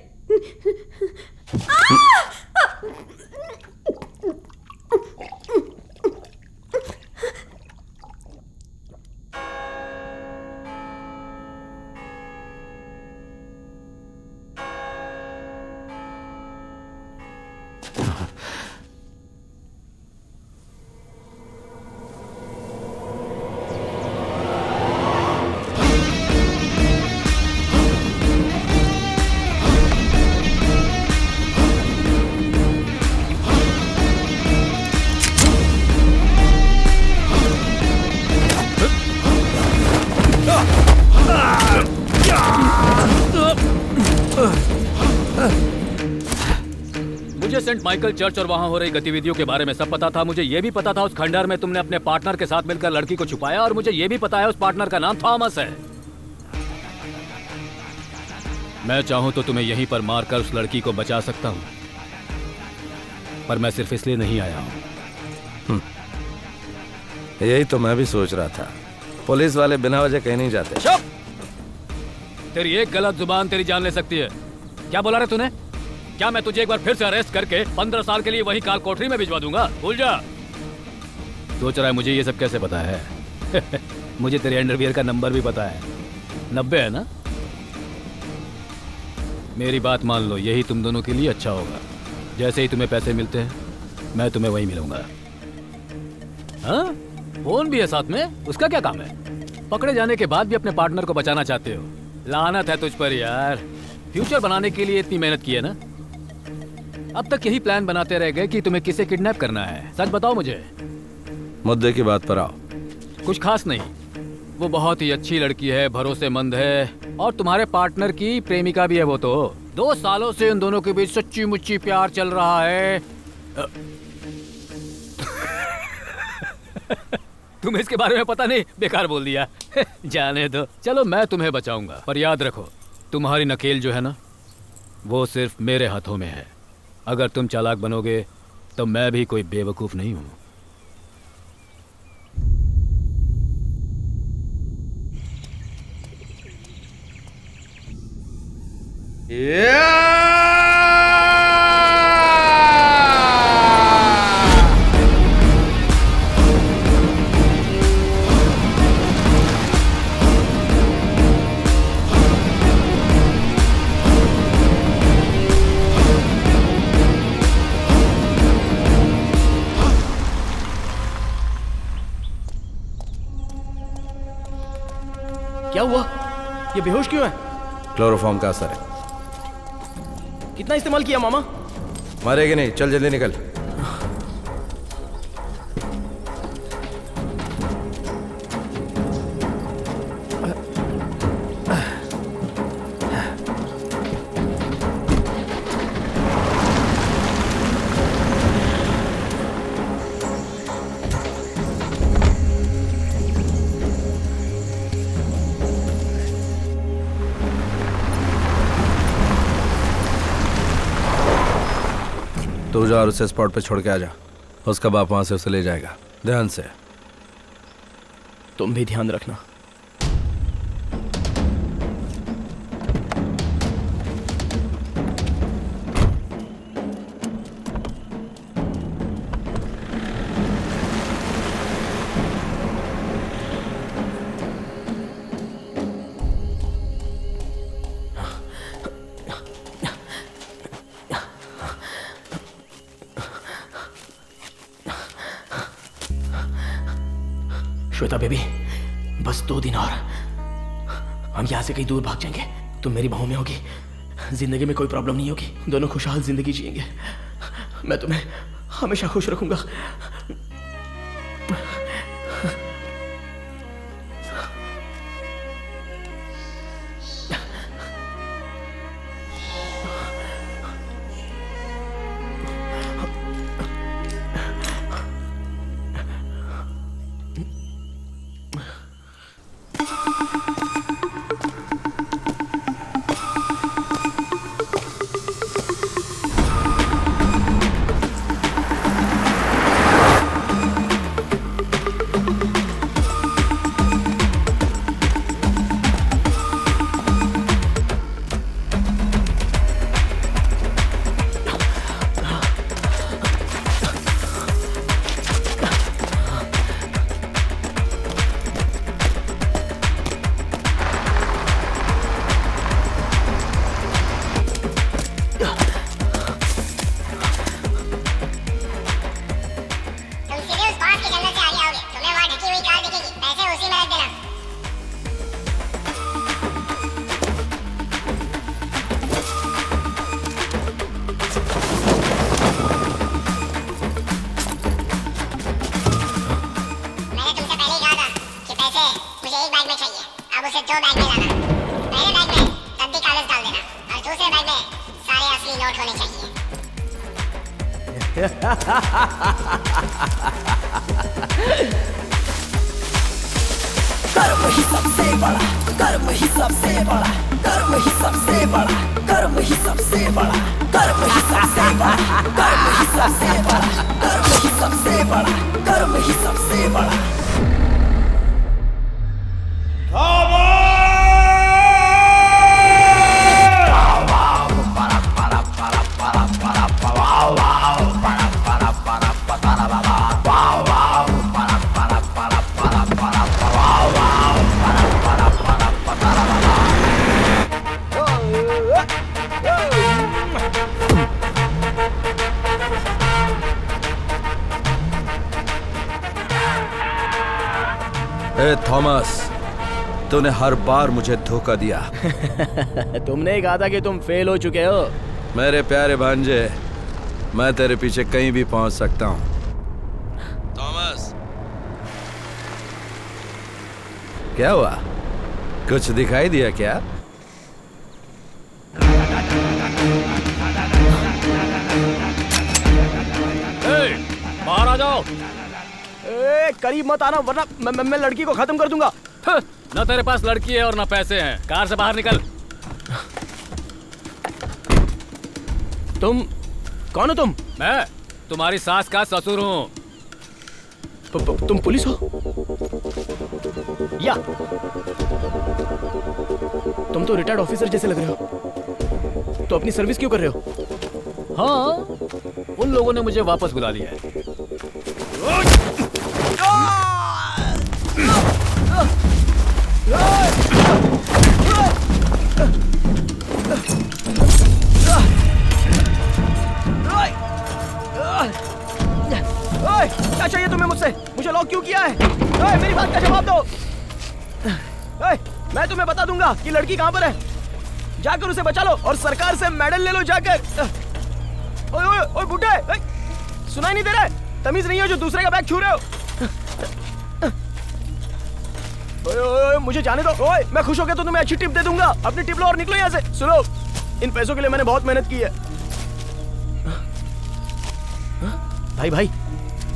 मुझे सेंट माइकल चर्च और वहां हो रही गतिविधियों के बारे में सब पता था। मुझे यह भी पता था उस खंडहर में तुमने अपने पार्टनर के साथ मिलकर लड़की को छुपाया, और मुझे यह भी पता है उस पार्टनर का नाम थॉमस है। मैं चाहूं तो तुम्हें यहीं पर मारकर उस लड़की को बचा सकता हूं, पर मैं सिर्फ इसलिए नहीं आया हूं। यही तो मैं भी सोच रहा था। पुलिस वाले बिना वजह कहीं नहीं जाते। चुप! तेरी एक गलत जुबान तेरी जान ले सकती है। क्या बोला रे तूने? क्या मैं तुझे एक बार फिर से अरेस्ट करके 15 साल के लिए वही काल कोठरी में भिजवा दूंगा? भूल जा। सोच रहा है मुझे ये सब कैसे पता है? मुझे तेरे अंडरवियर का नंबर भी पता है, 90 है ना? मेरी बात मान लो, यही तुम दोनों के लिए अच्छा होगा। जैसे ही तुम्हें पैसे मिलते हैं मैं तुम्हें वहीं मिलूंगा। हाँ, फोन भी है साथ में, उसका क्या काम है? पकड़े जाने के बाद भी अपने पार्टनर को बचाना चाहते हो। लानत है तुझ पर यार। फ्यूचर बनाने के लिए इतनी मेहनत की है ना, अब तक यही प्लान बनाते रह गए कि तुम्हें किसे किडनैप करना है। सच बताओ मुझे। मुद्दे की बात पर आओ। कुछ खास नहीं, वो बहुत ही अच्छी लड़की है, भरोसेमंद है और तुम्हारे पार्टनर की प्रेमिका भी है। वो तो 2 सालों से उन दोनों के बीच सच्ची मुच्ची प्यार चल रहा है। तुम्हें इसके बारे में पता नहीं, बेकार बोल दिया। जाने दो, चलो मैं तुम्हें बचाऊंगा, पर याद रखो तुम्हारी नकेल जो है ना, वो सिर्फ मेरे हाथों में है। अगर तुम चालाक बनोगे तो मैं भी कोई बेवकूफ नहीं हूं। क्या हुआ? ये बेहोश क्यों है? क्लोरोफॉर्म का असर है। कितना इस्तेमाल किया मामा? मरेगी नहीं, चल जल्दी निकल। तू जा और उसे स्पॉट पे छोड़ के आ जा। उसका बाप वहां से उसे ले जाएगा। ध्यान से। तुम भी ध्यान रखना। श्वेता बेबी, बस 2 दिन और हम यहाँ से कहीं दूर भाग जाएंगे। तुम मेरी बाहों में होगी, जिंदगी में कोई प्रॉब्लम नहीं होगी, दोनों खुशहाल जिंदगी जिएंगे। मैं तुम्हें हमेशा खुश रखूंगा। कर्म ही सबसे बड़ा, कर्म ही सबसे बड़ा, कर्म ही सबसे बड़ा, कर्म ही सबसे बड़ा, कर्म ही सबसे बड़ा, कर्म ही सबसे बड़ा, कर्म ही सबसे बड़ा, कर्म ही सबसे बड़ा। थॉमस, तूने हर बार मुझे धोखा दिया। तुमने ही कहा था कि तुम फेल हो चुके हो। मेरे प्यारे भांजे, मैं तेरे पीछे कहीं भी पहुंच सकता हूं। थॉमस, क्या हुआ? कुछ दिखाई दिया क्या? बाहर आ जाओ। करीब मत आना वरना मैं लड़की को खत्म कर दूंगा। ना तेरे पास लड़की है और ना पैसे हैं। कार से बाहर निकल। तुम कौन हो? तुम? मैं तुम्हारी सास का ससुर हूँ। तुम पुलिस हो? या तुम तो रिटायर्ड ऑफिसर जैसे लग रहे हो। तो अपनी सर्विस क्यों कर रहे हो? हाँ, उन लोगों ने मुझे वापस बुला लिया है। क्या चाहिए तुम्हें मुझसे? मुझे लॉक क्यों किया है? मेरी बात का जवाब दो। मैं तुम्हें बता दूंगा कि लड़की कहां पर है। जाकर उसे बचा लो और सरकार से मेडल ले लो जाकर। ओए बुड्ढे, सुनाई नहीं दे रहा है? तमीज नहीं हो जो दूसरे का बैग छू रहे हो? ओए मुझे जाने दो। ओए मैं खुश हो गया तो तुम्हें अच्छी टिप दे दूंगा। अपनी टिप लो और निकलो यहाँ से। सुनो, इन पैसों के लिए मैंने बहुत मेहनत की है। भाई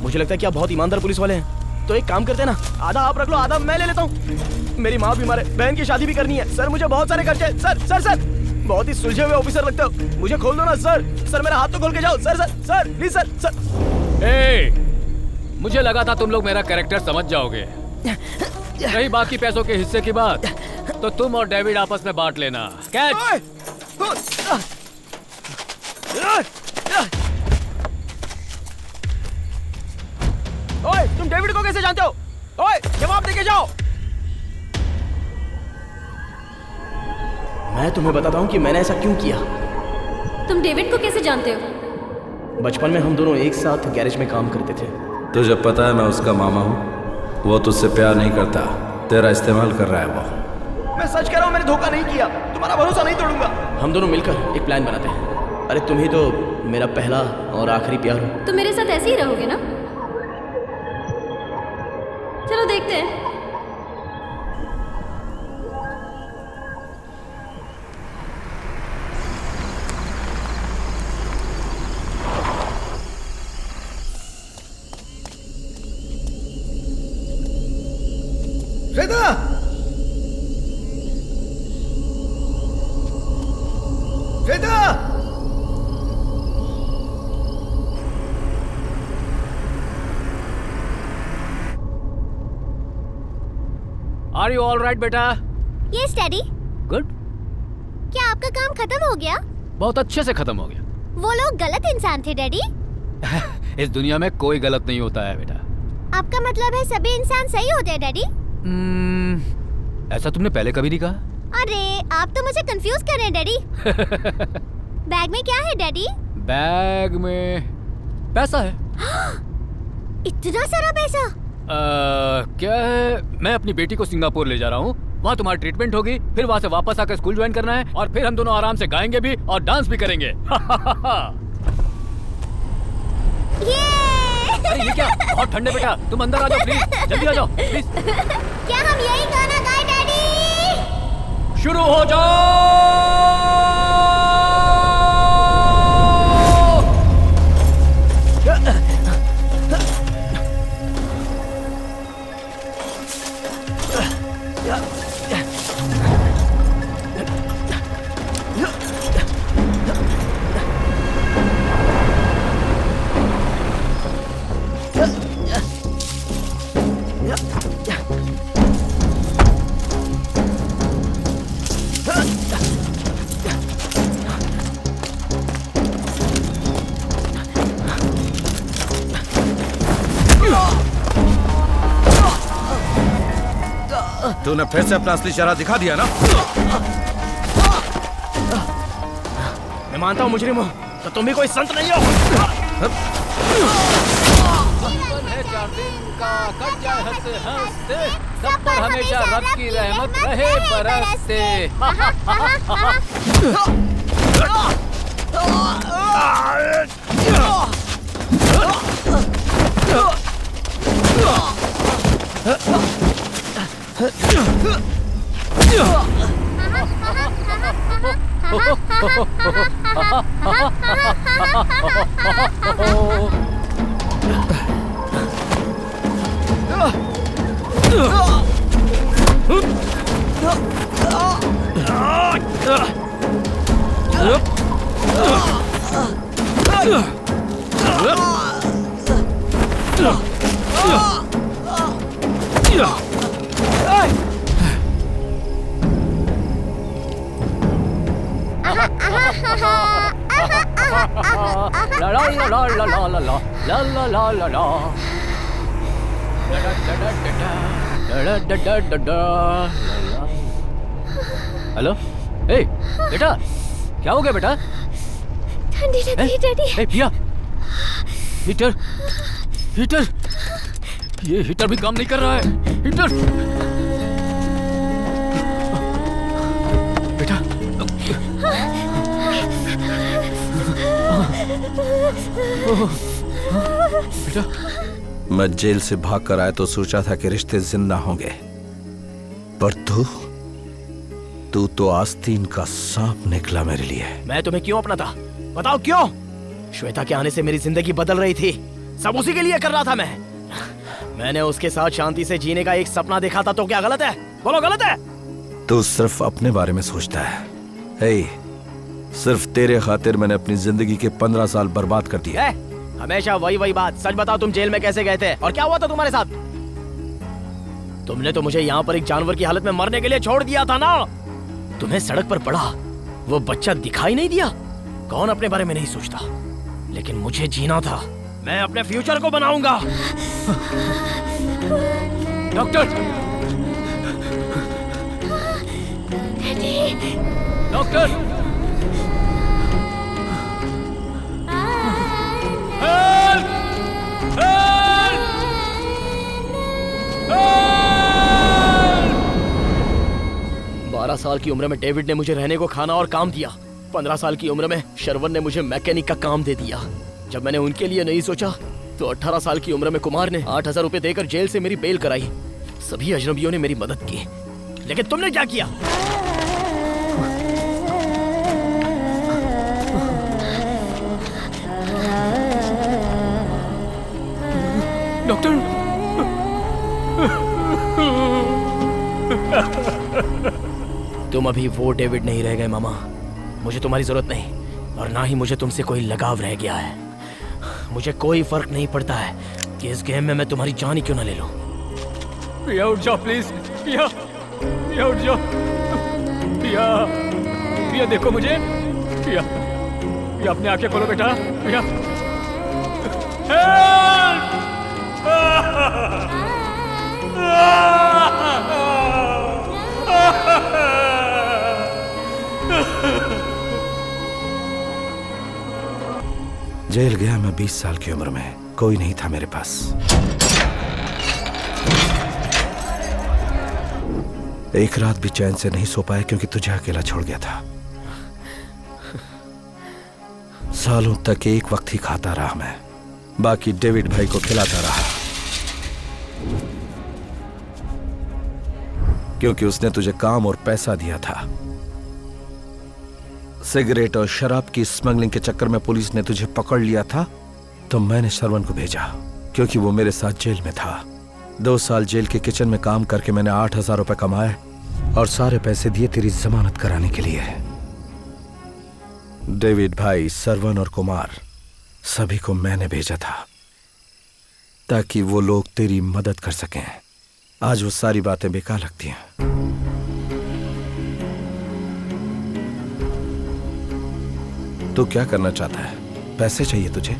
मुझे लगता है कि आप बहुत ईमानदार पुलिस वाले हैं। तो एक काम करते हैं ना, आधा आप रख लो, आधा मैं ले लेता हूँ। मेरी माँ बीमार है, बहन की शादी भी करनी है। सर मुझे बहुत सारे खर्चे। सर बहुत ही सुलझे हुए ऑफिसर लगते हो। मुझे खोल दो ना सर मेरा हाथ तो खोल के जाओ। Sir please sir. मुझे लगा था तुम लोग मेरा कैरेक्टर समझ जाओगे। रही बाकी पैसों के हिस्से की बात, तो तुम और डेविड आपस में बांट लेना। कैच। ओए तुम डेविड को कैसे जानते हो? ओए जवाब देके जाओ। मैं तुम्हें बताता हूँ कि मैंने ऐसा क्यों किया। तुम डेविड को कैसे जानते हो? बचपन में हम दोनों एक साथ गैरेज में काम करते थे। तुझे पता है मैं उसका मामा हूँ। वो तुझसे प्यार नहीं करता, तेरा इस्तेमाल कर रहा है वो। मैं सच कह रहा हूँ, मैंने धोखा नहीं किया। तुम्हारा भरोसा नहीं तोड़ूंगा। हम दोनों मिलकर एक प्लान बनाते हैं। अरे तुम ही तो मेरा पहला और आखिरी प्यार हो। तुम मेरे साथ ऐसे ही रहोगे ना? चलो देखते हैं। Shweta, Shweta, are you all right बेटा? Yes daddy. गुड। क्या आपका काम खत्म हो गया? बहुत अच्छे से खत्म हो गया। वो लोग गलत इंसान थे डैडी। इस दुनिया में कोई गलत नहीं होता है बेटा। आपका मतलब है सभी इंसान सही होते हैं डैडी? ऐसा तुमने पहले कभी नहीं कहा। अरे आप तो मुझे कंफ्यूज कर रहे हैं डैडी। बैग में क्या है डैडी? बैग में पैसा है। इतना सारा पैसा? क्या है, मैं अपनी बेटी को सिंगापुर ले जा रहा हूँ। वहाँ तुम्हारी ट्रीटमेंट होगी, फिर वहाँ से वापस आकर स्कूल ज्वाइन करना है और फिर हम दोनों आराम से गाएंगे भी और डांस भी करेंगे। अरे ये क्या, बहुत ठंडे बेटा, तुम अंदर आ जाओ प्लीज, जल्दी आ जाओ प्लीज। क्या हम यही गाना गाएं डैडी? शुरू हो जाओ। तूने फिर से अपना असली चेहरा दिखा दिया ना? मैं मानता हूँ मुजरिम हो, तो तुम भी कोई संत नहीं हो। है 4 दिन का, कट जाए हंसते हंसते। सब पर हमेशा रब की रहमत रहे बरसते। हेलो, ए बेटा, क्या हो गया बेटा? ठंडी लग रही है डैडी। ए पिया, हीटर, हीटर, ये हीटर भी काम नहीं कर रहा है। हीटर, बेटा, बेटा। मैं जेल से भाग कर आया तो सोचा था कि रिश्ते जिंदा होंगे, पर तू तो आस्तीन का सांप निकला मेरे लिए। मैं तुम्हें क्यों अपना था? बताओ क्यों? श्वेता के आने से मेरी जिंदगी बदल रही थी, सब उसी के लिए कर रहा था मैंने उसके साथ शांति से जीने का एक सपना देखा था, तो क्या गलत है? बोलो, गलत है? तू सिर्फ अपने बारे में सोचता है। हे, सिर्फ तेरे खातिर मैंने अपनी जिंदगी के 15 साल बर्बाद कर दिए। हमेशा वही बात। सच बताओ, तुम जेल में कैसे गए थे और क्या हुआ था तुम्हारे साथ? तुमने तो मुझे यहाँ पर एक जानवर की हालत में मरने के लिए छोड़ दिया था ना। तुम्हें सड़क पर पड़ा वो बच्चा दिखाई नहीं दिया? कौन अपने बारे में नहीं सोचता, लेकिन मुझे जीना था। मैं अपने फ्यूचर को बनाऊंगा। Doctor, doctor, help! Help! Help! 12 साल की उम्र में डेविड ने मुझे रहने को खाना और काम दिया। 15 साल की उम्र में शरवण ने मुझे मैकेनिक का काम दे दिया। जब मैंने उनके लिए नहीं सोचा तो 18 साल की उम्र में कुमार ने 8,000 रुपए देकर जेल से मेरी बेल कराई। सभी अजनबियों ने मेरी मदद की, लेकिन तुमने क्या किया? डॉक्टर, तुम अभी वो डेविड नहीं रह गए मामा। मुझे तुम्हारी जरूरत नहीं, और ना ही मुझे तुमसे कोई लगाव रह गया है। मुझे कोई फर्क नहीं पड़ता है कि इस गेम में मैं तुम्हारी जान ही क्यों ना ले लूं। पिया उठ जाओ प्लीज, पिया, पिया उठ जाओ, पिया, पिया देखो मुझे, पिया, पिया अपनी आंखें खोलो बेटा, पिया। जेल गया मैं 20 साल की उम्र में, कोई नहीं था मेरे पास। एक रात भी चैन से नहीं सो पाया क्योंकि तुझे अकेला छोड़ गया था। सालों तक एक वक्त ही खाता रहा मैं, बाकी डेविड भाई को खिलाता रहा, क्योंकि उसने तुझे काम और पैसा दिया था। सिगरेट और शराब की स्मगलिंग के चक्कर में पुलिस ने तुझे पकड़ लिया था, तो मैंने शरवण को भेजा क्योंकि वो मेरे साथ जेल में था। 2 साल जेल के किचन में काम करके मैंने 8,000 रुपए कमाए और सारे पैसे दिए तेरी जमानत कराने के लिए। डेविड भाई, शरवण और कुमार, सभी को मैंने भेजा था ताकि वो लोग तेरी मदद कर सकें। आज वो सारी बातें बेकार लगती हैं। तू क्या करना चाहता है? पैसे चाहिए तुझे?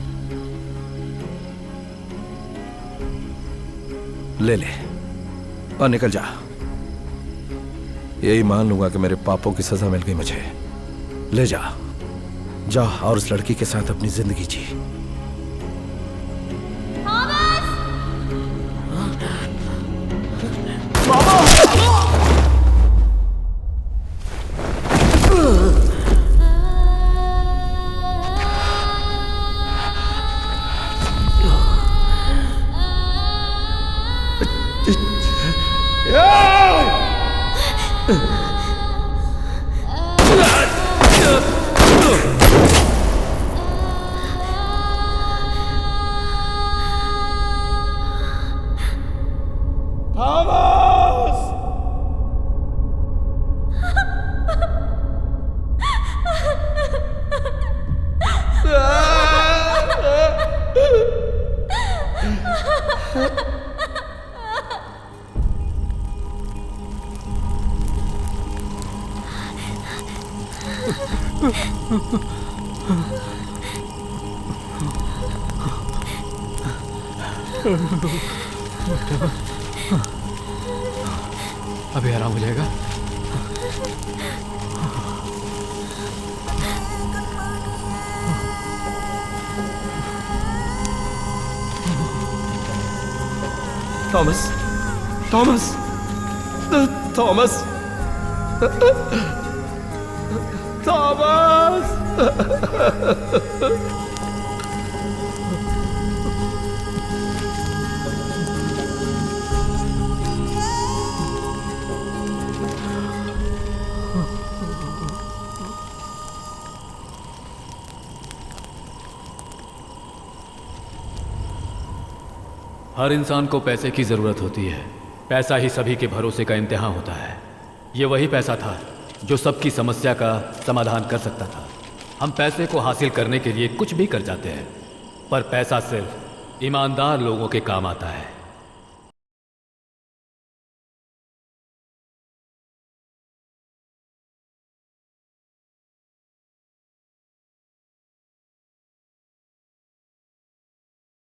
ले ले और निकल जा। यही मान लूंगा कि मेरे पापों की सजा मिल गई मुझे। ले जा, जा और उस लड़की के साथ अपनी जिंदगी जी। अभी आराम हो जाएगा। Thomas, Thomas, Thomas, Thomas. हर इंसान को पैसे की जरूरत होती है। पैसा ही सभी के भरोसे का इम्तिहान होता है। ये वही पैसा था जो सबकी समस्या का समाधान कर सकता था। हम पैसे को हासिल करने के लिए कुछ भी कर जाते हैं, पर पैसा सिर्फ ईमानदार लोगों के काम आता है।